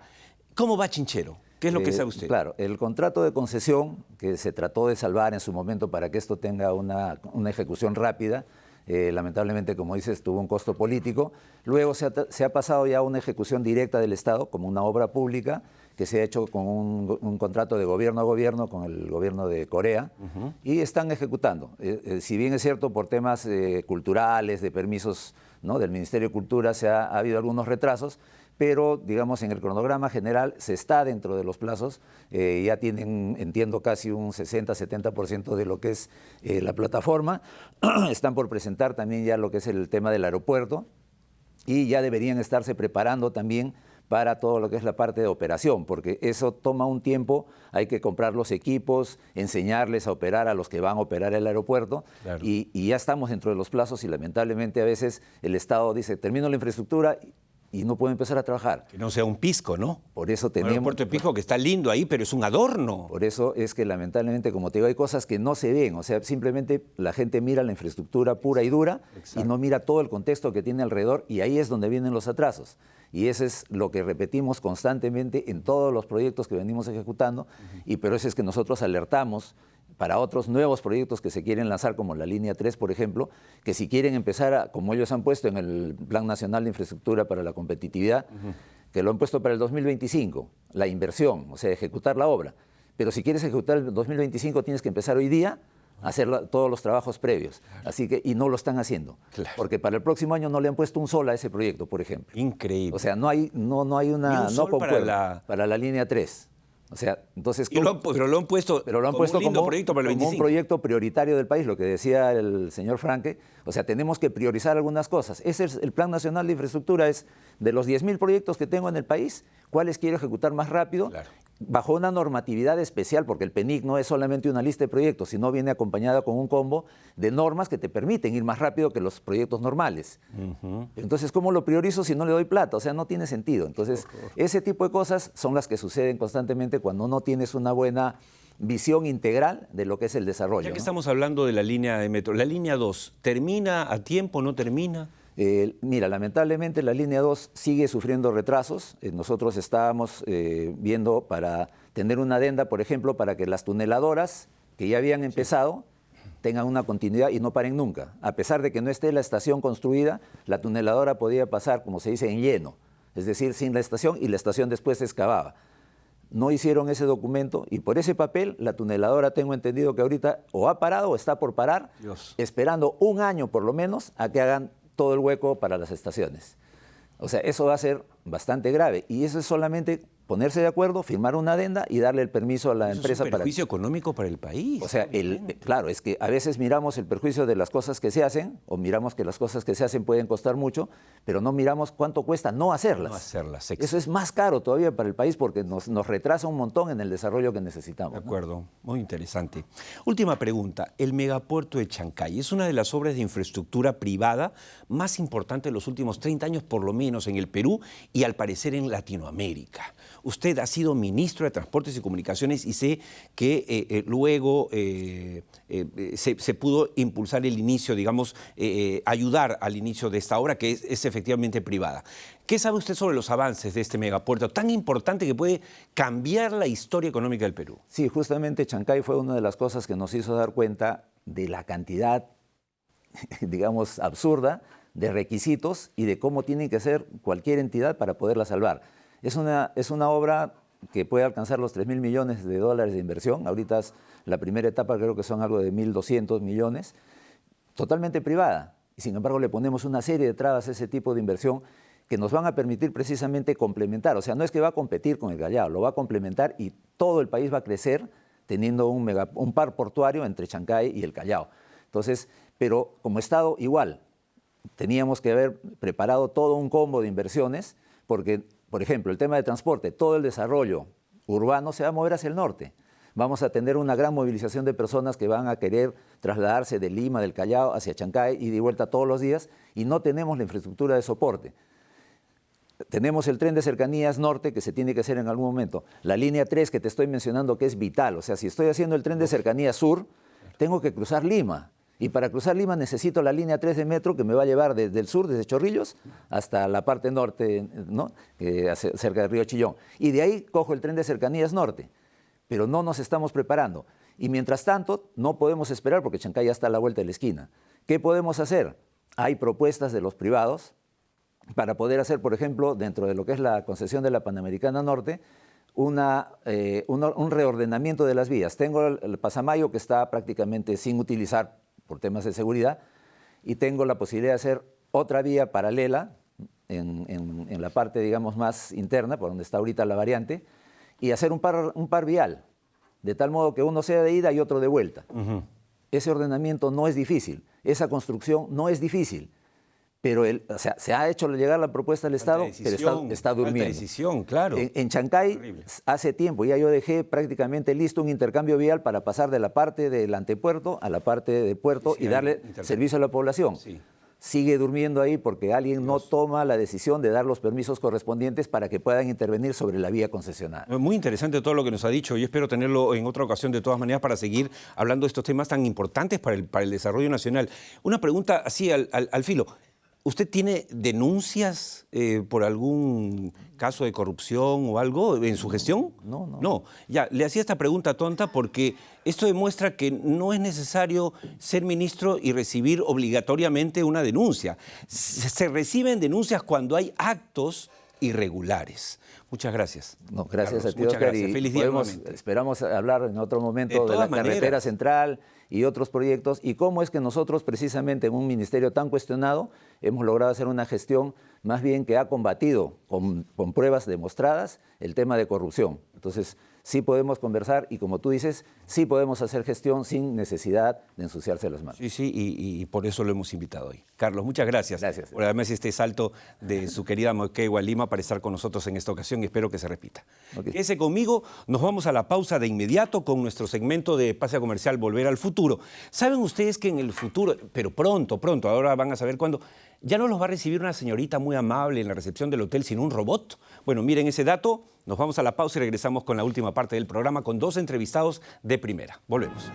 ¿Cómo va Chinchero? ¿Qué es lo que sabe usted? Claro, el contrato de concesión que se trató de salvar en su momento para que esto tenga una ejecución rápida, lamentablemente, como dices, tuvo un costo político. Luego se ha pasado ya a una ejecución directa del Estado como una obra pública que se ha hecho con un contrato de gobierno a gobierno con el gobierno de Corea y están ejecutando. Si bien es cierto, por temas culturales, de permisos, ¿no?, del Ministerio de Cultura ha habido algunos retrasos, pero digamos en el cronograma general se está dentro de los plazos, ya tienen, entiendo, casi un 60-70% de lo que es la plataforma, están por presentar también ya lo que es el tema del aeropuerto y ya deberían estarse preparando también para todo lo que es la parte de operación, porque eso toma un tiempo, hay que comprar los equipos, enseñarles a operar a los que van a operar el aeropuerto, claro. y ya estamos dentro de los plazos y lamentablemente a veces el Estado dice, termino la infraestructura y no puede empezar a trabajar. Que no sea un pisco, ¿no? Por eso tenemos... Un aeropuerto de Pisco que está lindo ahí, pero es un adorno. Por eso es que lamentablemente, como te digo, hay cosas que no se ven. O sea, simplemente la gente mira la infraestructura pura y dura. Exacto. Y no mira todo el contexto que tiene alrededor y ahí es donde vienen los atrasos. Y eso es lo que repetimos constantemente en todos los proyectos que venimos ejecutando. Y pero eso es que nosotros alertamos para otros nuevos proyectos que se quieren lanzar, como la línea 3, por ejemplo, que si quieren empezar, como ellos han puesto en el Plan Nacional de Infraestructura para la Competitividad, que lo han puesto para el 2025, la inversión, o sea, ejecutar la obra. Pero si quieres ejecutar el 2025, tienes que empezar hoy día a hacer todos los trabajos previos. Claro. Así que, y no lo están haciendo. Claro. Porque para el próximo año no le han puesto un sol a ese proyecto, por ejemplo. Increíble. O sea, no hay una... no para la línea 3. O sea, entonces... Pero lo han puesto como un proyecto para el 25. Como un proyecto prioritario del país, lo que decía el señor Franque. O sea, tenemos que priorizar algunas cosas. Ese es el Plan Nacional de Infraestructura, es de los 10.000 proyectos que tengo en el país, ¿cuáles quiero ejecutar más rápido? Claro. Bajo una normatividad especial, porque el PENIC no es solamente una lista de proyectos, sino viene acompañada con un combo de normas que te permiten ir más rápido que los proyectos normales. Entonces, ¿cómo lo priorizo si no le doy plata? O sea, no tiene sentido. Entonces, ese tipo de cosas son las que suceden constantemente cuando no tienes una buena visión integral de lo que es el desarrollo. Ya que estamos hablando de la línea de metro, ¿la línea 2 termina a tiempo, no termina? Mira, lamentablemente la línea 2 sigue sufriendo retrasos. Nosotros estábamos viendo para tener una adenda, por ejemplo, para que las tuneladoras que ya habían empezado tengan una continuidad y no paren nunca. A pesar de que no esté la estación construida, la tuneladora podía pasar, como se dice, en lleno, es decir, sin la estación, y la estación después se excavaba. No hicieron ese documento y por ese papel la tuneladora, tengo entendido que ahorita o ha parado o está por parar, esperando un año por lo menos a que hagan todo el hueco para las estaciones. O sea, eso va a ser bastante grave y eso es solamente ponerse de acuerdo, firmar una adenda y darle el permiso a la empresa para... Es un perjuicio económico para el país. O sea, claro, es que a veces miramos el perjuicio de las cosas que se hacen o miramos que las cosas que se hacen pueden costar mucho, pero no miramos cuánto cuesta no hacerlas. No hacerlas, eso es más caro todavía para el país porque nos retrasa un montón en el desarrollo que necesitamos. De acuerdo, ¿no? Muy interesante. Última pregunta. El megapuerto de Chancay es una de las obras de infraestructura privada más importantes de los últimos 30 años, por lo menos en el Perú y al parecer en Latinoamérica. Usted ha sido ministro de Transportes y Comunicaciones y sé que luego se pudo impulsar el inicio, digamos, ayudar al inicio de esta obra que es efectivamente privada. ¿Qué sabe usted sobre los avances de este megapuerto tan importante que puede cambiar la historia económica del Perú? Sí, justamente Chancay fue una de las cosas que nos hizo dar cuenta de la cantidad, digamos, absurda de requisitos y de cómo tiene que ser cualquier entidad para poderla salvar. Es una obra que puede alcanzar los 3.000 millones de dólares de inversión. Ahorita la primera etapa creo que son algo de 1.200 millones, totalmente privada. Y sin embargo le ponemos una serie de trabas a ese tipo de inversión que nos van a permitir precisamente complementar. O sea, no es que va a competir con el Callao, lo va a complementar y todo el país va a crecer teniendo un par portuario entre Chancay y el Callao. Entonces, pero como Estado igual, teníamos que haber preparado todo un combo de inversiones porque, por ejemplo, el tema de transporte, todo el desarrollo urbano se va a mover hacia el norte. Vamos a tener una gran movilización de personas que van a querer trasladarse de Lima, del Callao, hacia Chancay y de vuelta todos los días y no tenemos la infraestructura de soporte. Tenemos el tren de cercanías norte que se tiene que hacer en algún momento. La línea 3 que te estoy mencionando que es vital. O sea, si estoy haciendo el tren de cercanías sur, tengo que cruzar Lima. Y para cruzar Lima necesito la línea 3 de metro que me va a llevar desde el sur, desde Chorrillos, hasta la parte norte, ¿no? Cerca del río Chillón. Y de ahí cojo el tren de cercanías norte. Pero no nos estamos preparando. Y mientras tanto, no podemos esperar porque Chancay ya está a la vuelta de la esquina. ¿Qué podemos hacer? Hay propuestas de los privados para poder hacer, por ejemplo, dentro de lo que es la concesión de la Panamericana Norte, un reordenamiento de las vías. Tengo el Pasamayo que está prácticamente sin utilizar por temas de seguridad, y tengo la posibilidad de hacer otra vía paralela en la parte, digamos, más interna, por donde está ahorita la variante, y hacer un par vial, de tal modo que uno sea de ida y otro de vuelta. Ese ordenamiento no es difícil, esa construcción no es difícil, pero o sea, se ha hecho llegar la propuesta al Estado, pero está durmiendo. Decisión, claro. En Chancay, hace tiempo, ya yo dejé prácticamente listo un intercambio vial para pasar de la parte del antepuerto a la parte del puerto y darle servicio a la población. Sí. Sigue durmiendo ahí porque alguien no toma la decisión de dar los permisos correspondientes para que puedan intervenir sobre la vía concesionada. Muy interesante todo lo que nos ha dicho. Yo espero tenerlo en otra ocasión de todas maneras para seguir hablando de estos temas tan importantes para el desarrollo nacional. Una pregunta así al filo. ¿Usted tiene denuncias por algún caso de corrupción o algo en su gestión? No. Ya, le hacía esta pregunta tonta porque esto demuestra que no es necesario ser ministro y recibir obligatoriamente una denuncia. Se reciben denuncias cuando hay actos irregulares. Muchas gracias. No, gracias Carlos, a ti, Oscar. Gracias. Feliz día esperamos hablar en otro momento de la carretera central y otros proyectos y cómo es que nosotros precisamente en un ministerio tan cuestionado hemos logrado hacer una gestión más bien que ha combatido con pruebas demostradas el tema de corrupción. Entonces sí podemos conversar y como tú dices, sí podemos hacer gestión sin necesidad de ensuciarse las manos. Sí, y por eso lo hemos invitado hoy. Carlos, muchas gracias. Gracias. Por además este salto de su querida Moquegua Lima para estar con nosotros en esta ocasión y espero que se repita. Okay. Quédese conmigo, nos vamos a la pausa de inmediato con nuestro segmento de Pase Comercial Volver al Futuro. ¿Saben ustedes que en el futuro, pero pronto, ahora van a saber cuándo, ya no los va a recibir una señorita muy amable en la recepción del hotel, sino un robot? Bueno, miren ese dato, nos vamos a la pausa y regresamos con la última parte del programa con dos entrevistados de primera. Volvemos.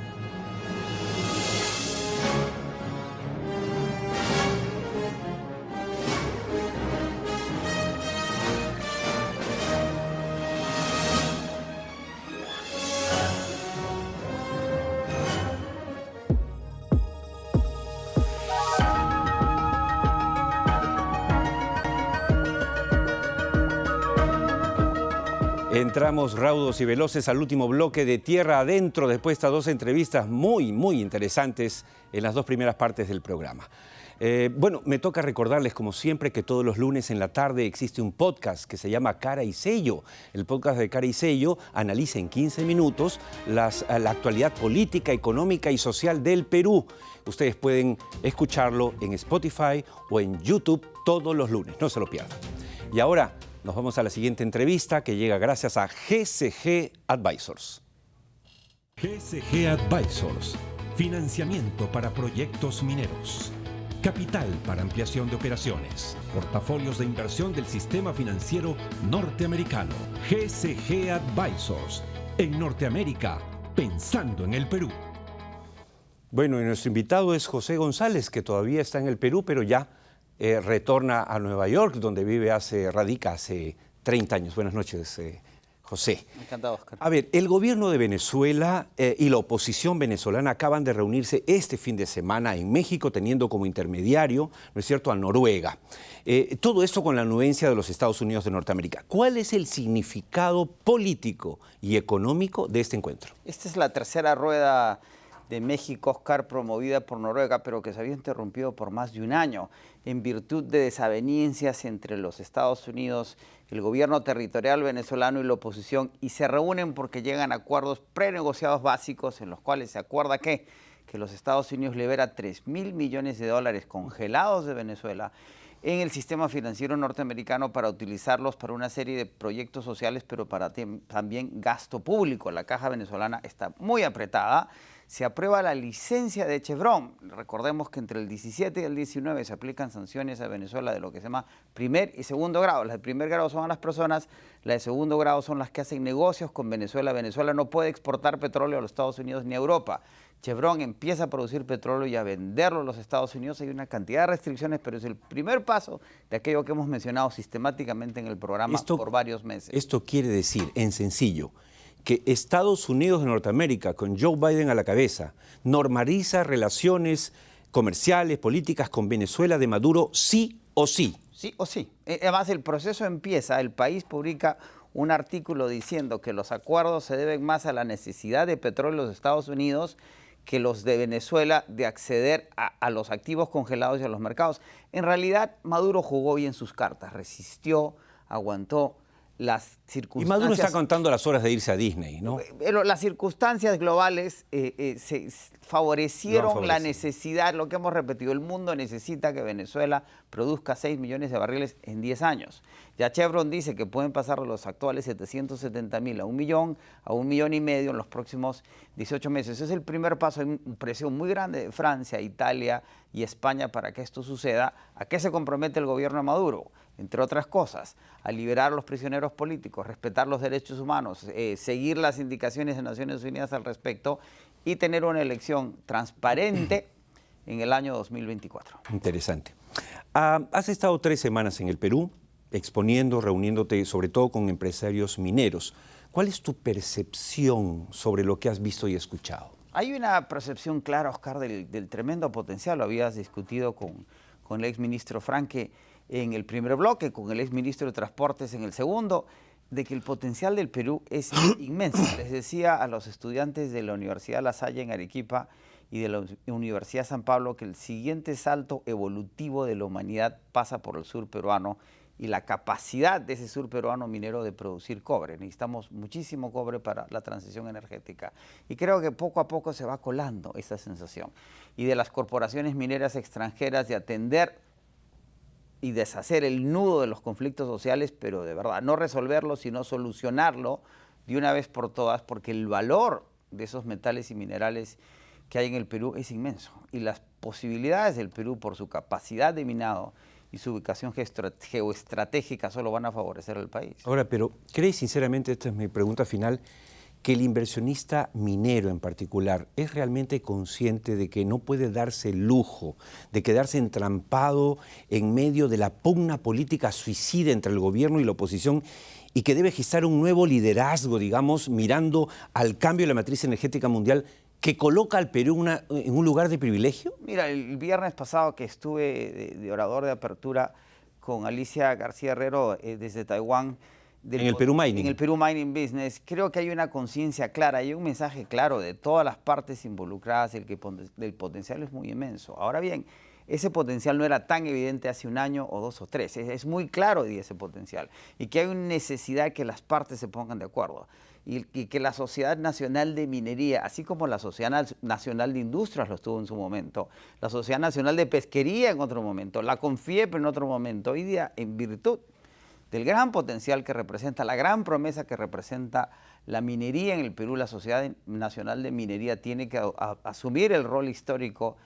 Entramos raudos y veloces al último bloque de Tierra Adentro después de estas dos entrevistas muy interesantes en las dos primeras partes del programa. Bueno, me toca recordarles como siempre que todos los lunes en la tarde existe un podcast que se llama Cara y Sello. El podcast de Cara y Sello analiza en 15 minutos la actualidad política, económica y social del Perú. Ustedes pueden escucharlo en Spotify o en YouTube todos los lunes, no se lo pierdan. Y ahora nos vamos a la siguiente entrevista que llega gracias a GCG Advisors. GCG Advisors, financiamiento para proyectos mineros, capital para ampliación de operaciones, portafolios de inversión del sistema financiero norteamericano. GCG Advisors, en Norteamérica, pensando en el Perú. Bueno, y nuestro invitado es José González, que todavía está en el Perú, pero ya retorna a Nueva York, donde radica hace 30 años. Buenas noches, José. Encantado, Oscar. A ver, el gobierno de Venezuela y la oposición venezolana acaban de reunirse este fin de semana en México, teniendo como intermediario, ¿no es cierto?, a Noruega. Todo esto con la anuencia de los Estados Unidos de Norteamérica. ¿Cuál es el significado político y económico de este encuentro? Esta es la tercera rueda de México, Oscar, promovida por Noruega, pero que se había interrumpido por más de un año en virtud de desavenencias entre los Estados Unidos, el gobierno territorial venezolano y la oposición, y se reúnen porque llegan a acuerdos prenegociados básicos en los cuales se acuerda que los Estados Unidos libera $3.000 millones congelados de Venezuela en el sistema financiero norteamericano para utilizarlos para una serie de proyectos sociales, pero para también gasto público. La caja venezolana está muy apretada. Se aprueba la licencia de Chevron. Recordemos que entre el 17 y el 19 se aplican sanciones a Venezuela de lo que se llama primer y segundo grado. Las de primer grado son a las personas, las de segundo grado son las que hacen negocios con Venezuela. Venezuela no puede exportar petróleo a los Estados Unidos ni a Europa. Chevron empieza a producir petróleo y a venderlo a los Estados Unidos. Hay una cantidad de restricciones, pero es el primer paso de aquello que hemos mencionado sistemáticamente en el programa por varios meses. Esto quiere decir, en sencillo, que Estados Unidos de Norteamérica, con Joe Biden a la cabeza, normaliza relaciones comerciales, políticas con Venezuela de Maduro sí o sí. Sí o sí. Además, el proceso empieza, el país publica un artículo diciendo que los acuerdos se deben más a la necesidad de petróleo de los Estados Unidos que los de Venezuela de acceder a los activos congelados y a los mercados. En realidad, Maduro jugó bien sus cartas, resistió, aguantó. Las circunstancias... Y Maduro está contando las horas de irse a Disney, ¿no? Pero las circunstancias globales se favorecieron la necesidad, lo que hemos repetido, el mundo necesita que Venezuela produzca 6 millones de barriles en 10 años. Ya Chevron dice que pueden pasar de los actuales 770.000 a 1 millón, a 1,5 millones en los próximos 18 meses. Ese es el primer paso. Hay una presión muy grande de Francia, Italia y España para que esto suceda. ¿A qué se compromete el gobierno de Maduro? Entre otras cosas, a liberar a los prisioneros políticos, respetar los derechos humanos, seguir las indicaciones de Naciones Unidas al respecto y tener una elección transparente en el año 2024. Interesante. Has estado 3 semanas en el Perú, exponiendo, reuniéndote sobre todo con empresarios mineros. ¿Cuál es tu percepción sobre lo que has visto y escuchado? Hay una percepción clara, Oscar, del tremendo potencial. Lo habías discutido con el exministro Franque en el primer bloque, con el exministro de Transportes en el segundo, de que el potencial del Perú es inmenso. Les decía a los estudiantes de la Universidad La Salle en Arequipa y de la Universidad San Pablo que el siguiente salto evolutivo de la humanidad pasa por el sur peruano y la capacidad de ese sur peruano minero de producir cobre. Necesitamos muchísimo cobre para la transición energética. Y creo que poco a poco se va colando esa sensación. Y de las corporaciones mineras extranjeras de atender y deshacer el nudo de los conflictos sociales, pero de verdad, no resolverlo, sino solucionarlo de una vez por todas, porque el valor de esos metales y minerales que hay en el Perú es inmenso. Y las posibilidades del Perú, por su capacidad de minado y su ubicación geoestratégica, solo van a favorecer al país. Ahora, pero ¿crees sinceramente, esta es mi pregunta final, que el inversionista minero en particular es realmente consciente de que no puede darse el lujo de quedarse entrampado en medio de la pugna política suicida entre el gobierno y la oposición y que debe gestar un nuevo liderazgo, digamos, mirando al cambio de la matriz energética mundial que coloca al Perú en un lugar de privilegio? Mira, el viernes pasado que estuve de orador de apertura con Alicia García Herrero desde Taiwán, en el Perú Mining. En el Perú Mining Business, creo que hay una conciencia clara, hay un mensaje claro de todas las partes involucradas, del potencial es muy inmenso. Ahora bien, ese potencial no era tan evidente hace un año o 2 o 3, es muy claro ese potencial y que hay una necesidad de que las partes se pongan de acuerdo y que la Sociedad Nacional de Minería, así como la Sociedad Nacional de Industrias lo estuvo en su momento, la Sociedad Nacional de Pesquería en otro momento, la CONFIEP en otro momento, hoy día en virtud del gran potencial que representa, la gran promesa que representa la minería en el Perú, la Sociedad Nacional de Minería tiene que asumir el rol histórico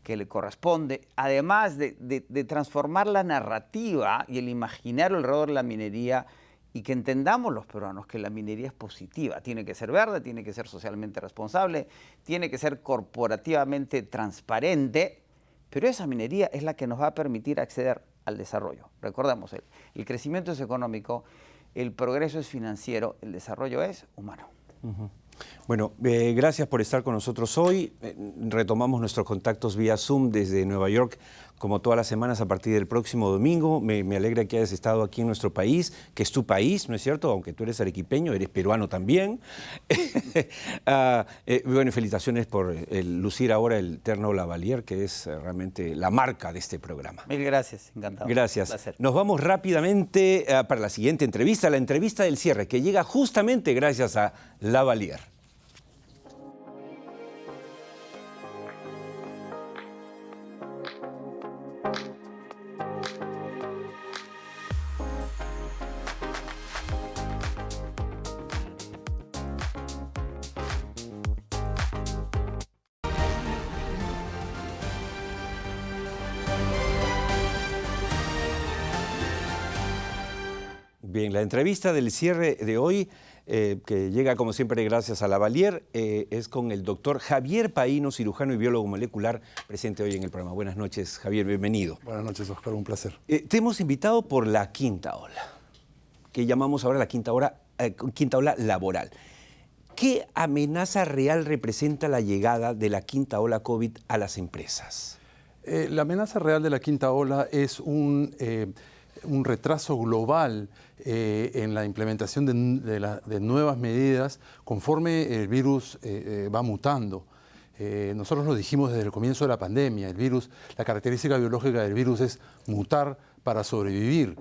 que le corresponde, además de transformar la narrativa y el imaginario alrededor de la minería y que entendamos los peruanos que la minería es positiva, tiene que ser verde, tiene que ser socialmente responsable, tiene que ser corporativamente transparente, pero esa minería es la que nos va a permitir acceder al desarrollo. Recordemos, el crecimiento es económico, el progreso es financiero, el desarrollo es humano. Bueno, gracias por estar con nosotros hoy. Retomamos nuestros contactos vía Zoom desde Nueva York, como todas las semanas a partir del próximo domingo. Me alegra que hayas estado aquí en nuestro país, que es tu país, ¿no es cierto? Aunque tú eres arequipeño, eres peruano también. Bueno, felicitaciones por lucir ahora el terno Lavalier, que es realmente la marca de este programa. Mil gracias, encantado. Gracias. Un placer. Nos vamos rápidamente para la siguiente entrevista, la entrevista del cierre, que llega justamente gracias a Lavalier. Bien, la entrevista del cierre de hoy, que llega como siempre gracias a Lavalier, es con el doctor Javier Paino, cirujano y biólogo molecular, presente hoy en el programa. Buenas noches, Javier, bienvenido. Buenas noches, Oscar, un placer. Te hemos invitado por la quinta ola, que llamamos ahora la quinta ola laboral. ¿Qué amenaza real representa la llegada de la quinta ola COVID a las empresas? La amenaza real de la quinta ola es un retraso global en la implementación de nuevas medidas conforme el virus va mutando. Nosotros lo dijimos desde el comienzo de la pandemia, el virus, la característica biológica del virus es mutar para sobrevivir.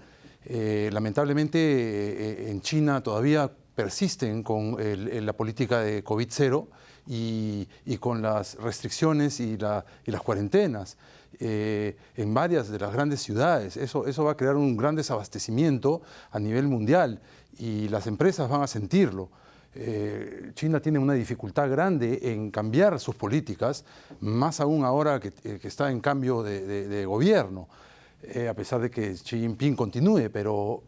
Lamentablemente en China todavía persisten con la política de COVID-0 y con las restricciones y las cuarentenas. En varias de las grandes ciudades. Eso va a crear un gran desabastecimiento a nivel mundial y las empresas van a sentirlo. China tiene una dificultad grande en cambiar sus políticas, más aún ahora que está en cambio de gobierno. A pesar de que Xi Jinping continúe, pero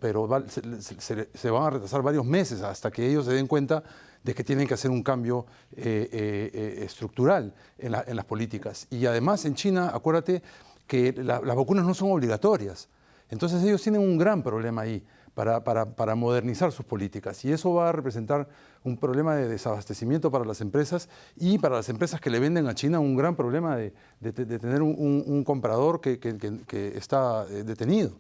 se van a retrasar varios meses hasta que ellos se den cuenta de que tienen que hacer un cambio estructural en las políticas. Y además en China, acuérdate que las vacunas no son obligatorias. Entonces ellos tienen un gran problema ahí para modernizar sus políticas. Y eso va a representar un problema de desabastecimiento para las empresas y para las empresas que le venden a China un gran problema de tener un comprador que está detenido.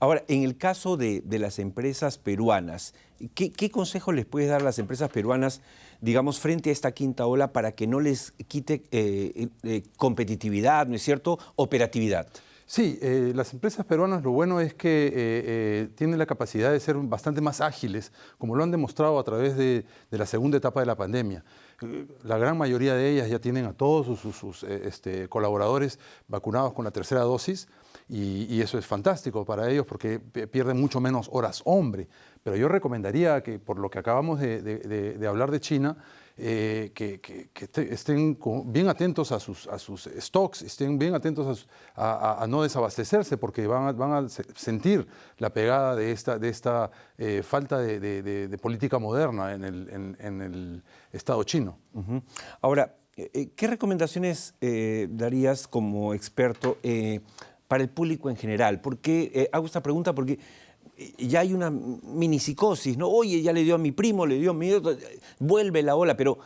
Ahora, en el caso de las empresas peruanas, ¿qué consejo les puedes dar a las empresas peruanas, digamos, frente a esta quinta ola para que no les quite competitividad, ¿no es cierto?, operatividad? Sí, las empresas peruanas lo bueno es que tienen la capacidad de ser bastante más ágiles, como lo han demostrado a través de la segunda etapa de la pandemia. La gran mayoría de ellas ya tienen a todos sus colaboradores vacunados con la tercera dosis y eso es fantástico para ellos porque pierden mucho menos horas hombre. Pero yo recomendaría que, por lo que acabamos de hablar de China, que estén bien atentos a sus stocks, estén bien atentos a no desabastecerse porque van a sentir la pegada de esta falta de política moderna en el Estado chino. Ahora, ¿qué recomendaciones darías como experto para el público en general? Porque hago esta pregunta porque ya hay una mini psicosis, ¿no? Oye, ya le dio a mi primo, le dio a mi otro, vuelve la ola, pero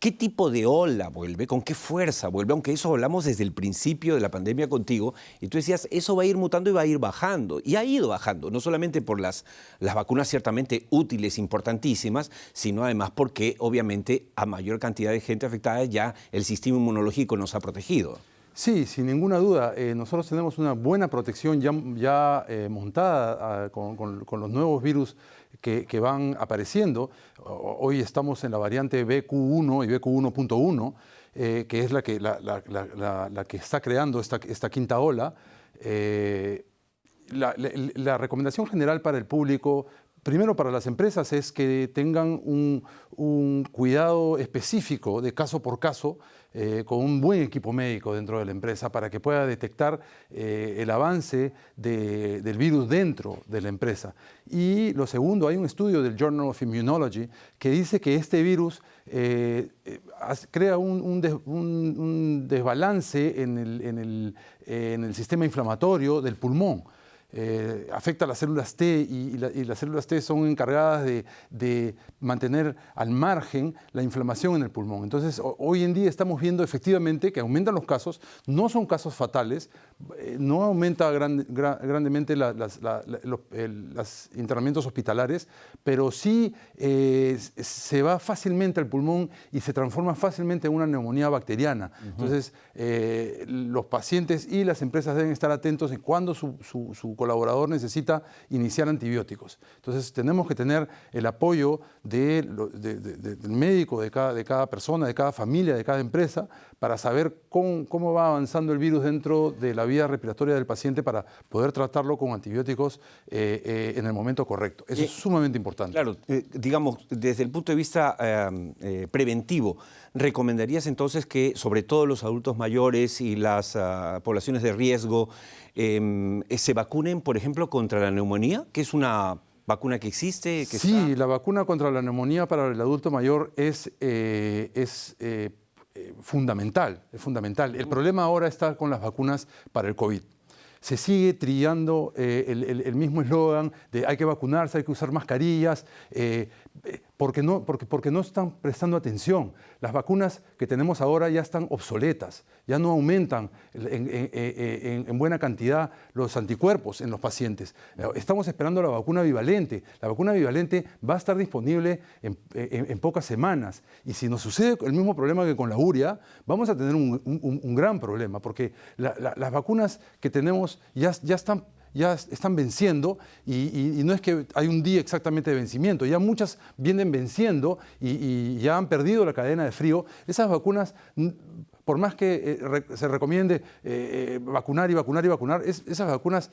¿Qué tipo de ola vuelve? ¿Con qué fuerza vuelve? Aunque eso hablamos desde el principio de la pandemia contigo, y tú decías, eso va a ir mutando y va a ir bajando. Y ha ido bajando, no solamente por las vacunas ciertamente útiles, importantísimas, sino además porque obviamente a mayor cantidad de gente afectada ya el sistema inmunológico nos ha protegido. Sí, sin ninguna duda. Nosotros tenemos una buena protección ya montada con los nuevos virus que van apareciendo. Hoy estamos en la variante BQ1 y BQ1.1, que es la que está creando esta quinta ola. La recomendación general para el público, primero para las empresas, es que tengan un cuidado específico de caso por caso, con un buen equipo médico dentro de la empresa para que pueda detectar el avance del virus dentro de la empresa. Y lo segundo, hay un estudio del Journal of Immunology que dice que este virus crea un desbalance en el sistema inflamatorio del pulmón. Afecta a las células T y las células T son encargadas de mantener al margen la inflamación en el pulmón. Entonces, hoy en día estamos viendo efectivamente que aumentan los casos, no son casos fatales, no aumenta grandemente los internamientos hospitalares, pero sí se va fácilmente al pulmón y se transforma fácilmente en una neumonía bacteriana. Entonces, los pacientes y las empresas deben estar atentos en cuando su colaborador necesita iniciar antibióticos. Entonces tenemos que tener el apoyo del médico de cada persona, de cada familia, de cada empresa, para saber cómo va avanzando el virus dentro de la vía respiratoria del paciente para poder tratarlo con antibióticos en el momento correcto. Eso es sumamente importante. Claro, digamos, desde el punto de vista preventivo, ¿recomendarías entonces que sobre todo los adultos mayores y las poblaciones de riesgo se vacunen, por ejemplo, contra la neumonía, que es una vacuna que existe? Sí, la vacuna contra la neumonía para el adulto mayor es fundamental, es fundamental. El problema ahora está con las vacunas para el COVID. Se sigue trillando el mismo eslogan de hay que vacunarse, hay que usar mascarillas, porque no están prestando atención. Las vacunas que tenemos ahora ya están obsoletas, ya no aumentan en buena cantidad los anticuerpos en los pacientes. Estamos esperando la vacuna bivalente. La vacuna bivalente va a estar disponible en pocas semanas. Y si nos sucede el mismo problema que con la urea, vamos a tener un gran problema, porque las vacunas que tenemos ya están venciendo y no es que hay un día exactamente de vencimiento, ya muchas vienen venciendo y ya han perdido la cadena de frío. Esas vacunas, por más que se recomiende vacunar, esas vacunas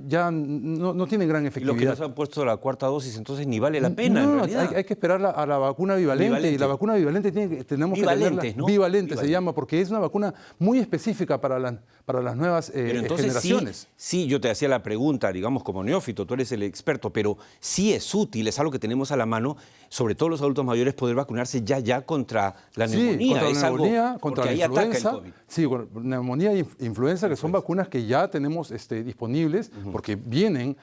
ya no tienen gran efectividad. Los que nos han puesto la cuarta dosis, entonces ni vale la pena, no, en realidad. Hay que esperar a la vacuna bivalente. Y la vacuna bivalente tenemos que tenerla. ¿No? Bivalente se llama, porque es una vacuna muy específica para las nuevas generaciones. Sí, yo te hacía la pregunta, digamos, como neófito, tú eres el experto, pero sí es útil, es algo que tenemos a la mano, sobre todo los adultos mayores, poder vacunarse ya contra la neumonía. Contra la neumonía, contra la influenza. Sí, neumonía e influenza, que son vacunas que ya tenemos disponibles, porque vienen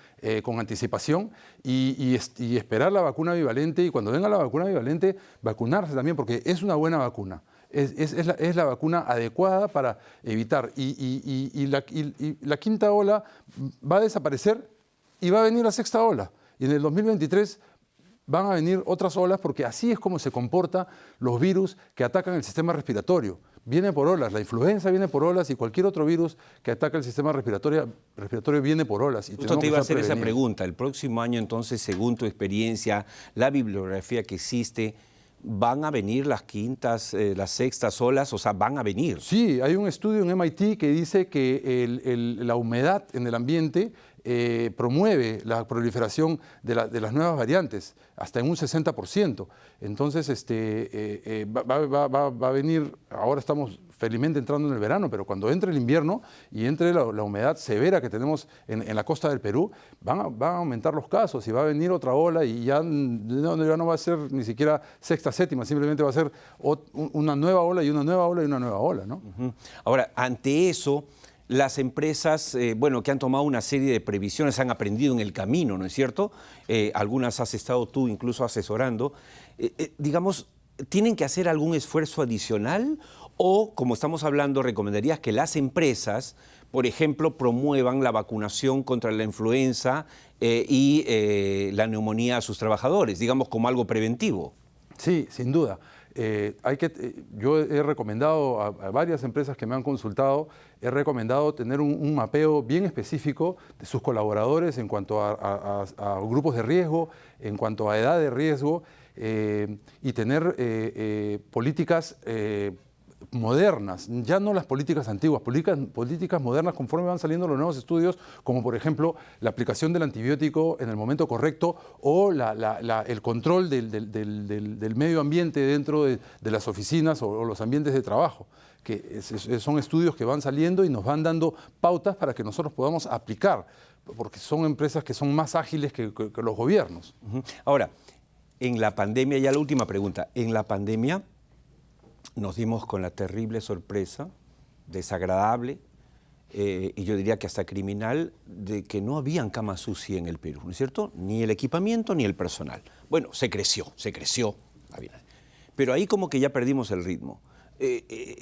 con anticipación, y esperar la vacuna bivalente, y cuando venga la vacuna bivalente, vacunarse también, porque es una buena vacuna. Es la vacuna adecuada para evitar. Y la quinta ola va a desaparecer y va a venir la sexta ola. Y en el 2023 van a venir otras olas, porque así es como se comportan los virus que atacan el sistema respiratorio. Viene por olas, la influenza viene por olas y cualquier otro virus que ataca el sistema respiratorio viene por olas. Justo te iba a hacer esa pregunta. El próximo año, entonces, según tu experiencia, la bibliografía que existe, ¿van a venir las quintas, las sextas olas? O sea, ¿van a venir? Sí, hay un estudio en MIT que dice que la humedad en el ambiente promueve la proliferación de las nuevas variantes, hasta en un 60%. Entonces, va a venir, ahora estamos felizmente entrando en el verano, pero cuando entre el invierno y entre la humedad severa que tenemos en la costa del Perú, van a aumentar los casos y va a venir otra ola, y ya no va a ser ni siquiera sexta, séptima, simplemente va a ser una nueva ola y una nueva ola y una nueva ola, ¿no? Ahora, ante eso, las empresas, que han tomado una serie de previsiones, han aprendido en el camino, ¿no es cierto? Algunas has estado tú incluso asesorando. Digamos, ¿tienen que hacer algún esfuerzo adicional? O, como estamos hablando, recomendarías que las empresas, por ejemplo, promuevan la vacunación contra la influenza y la neumonía a sus trabajadores, digamos como algo preventivo. Sí, sin duda. Yo he recomendado a varias empresas que me han consultado, he recomendado tener un mapeo bien específico de sus colaboradores en cuanto a grupos de riesgo, en cuanto a edad de riesgo, y tener políticas modernas, ya no las políticas antiguas, políticas modernas conforme van saliendo los nuevos estudios, como por ejemplo la aplicación del antibiótico en el momento correcto o el control del medio ambiente dentro de las oficinas o los ambientes de trabajo, que son estudios que van saliendo y nos van dando pautas para que nosotros podamos aplicar, porque son empresas que son más ágiles que los gobiernos. Ahora, en la pandemia, ya la última pregunta, en la pandemia nos dimos con la terrible sorpresa, desagradable, y yo diría que hasta criminal, de que no habían camas UCI en el Perú, ¿no es cierto? Ni el equipamiento ni el personal. Bueno, se creció. Pero ahí como que ya perdimos el ritmo.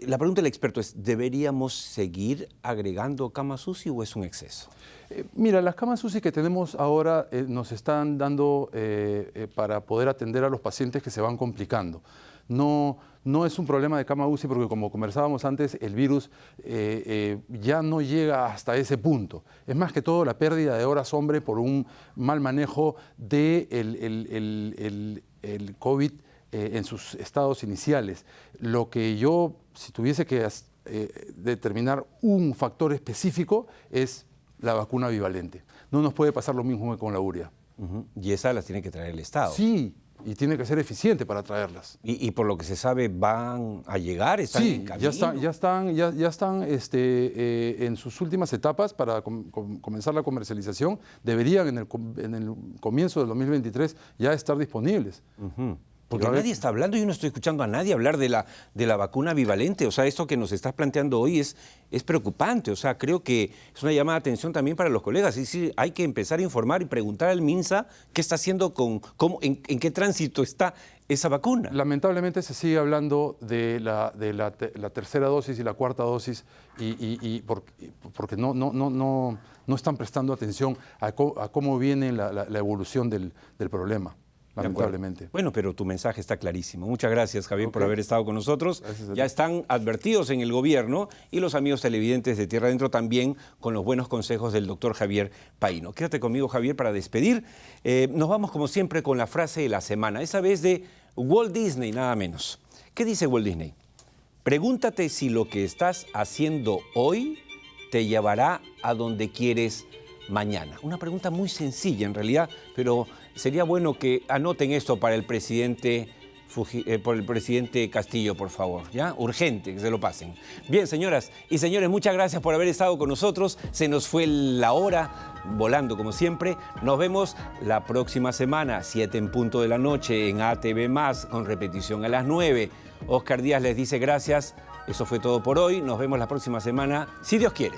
La pregunta del experto es, ¿deberíamos seguir agregando camas UCI o es un exceso? Mira, las camas UCI que tenemos ahora nos están dando para poder atender a los pacientes que se van complicando. No es un problema de cama UCI porque, como conversábamos antes, el virus ya no llega hasta ese punto. Es más que todo la pérdida de horas hombre por un mal manejo del COVID en sus estados iniciales. Lo que yo, si tuviese que determinar un factor específico, es la vacuna bivalente. No nos puede pasar lo mismo que con la urea. Y esas las tiene que traer el Estado. Sí. Y tiene que ser eficiente para traerlas. Y por lo que se sabe, ¿van a llegar? ¿Están en camino? ya están en sus últimas etapas para comenzar la comercialización. Deberían en el comienzo del 2023 ya estar disponibles. Porque nadie está hablando, yo no estoy escuchando a nadie hablar de la vacuna bivalente. O sea, esto que nos estás planteando hoy es preocupante. O sea, creo que es una llamada de atención también para los colegas. Es decir, hay que empezar a informar y preguntar al MINSA qué está haciendo, en qué tránsito está esa vacuna. Lamentablemente se sigue hablando de la tercera dosis y la cuarta dosis porque no están prestando atención a cómo viene la evolución del problema. Lamentablemente. Bueno, pero tu mensaje está clarísimo. Muchas gracias, Javier, por haber estado con nosotros. Ya están advertidos en el gobierno y los amigos televidentes de Tierra Adentro también con los buenos consejos del doctor Javier Paino. Quédate conmigo, Javier, para despedir. Nos vamos, como siempre, con la frase de la semana, esa vez de Walt Disney, nada menos. ¿Qué dice Walt Disney? Pregúntate si lo que estás haciendo hoy te llevará a donde quieres mañana. Una pregunta muy sencilla en realidad, pero sería bueno que anoten esto para el presidente Castillo, por favor, ¿ya? Urgente, que se lo pasen. Bien, señoras y señores, muchas gracias por haber estado con nosotros. Se nos fue la hora, volando como siempre. Nos vemos la próxima semana, 7 en punto de la noche, en ATV+, con repetición a las 9. Oscar Díaz les dice gracias. Eso fue todo por hoy. Nos vemos la próxima semana, si Dios quiere.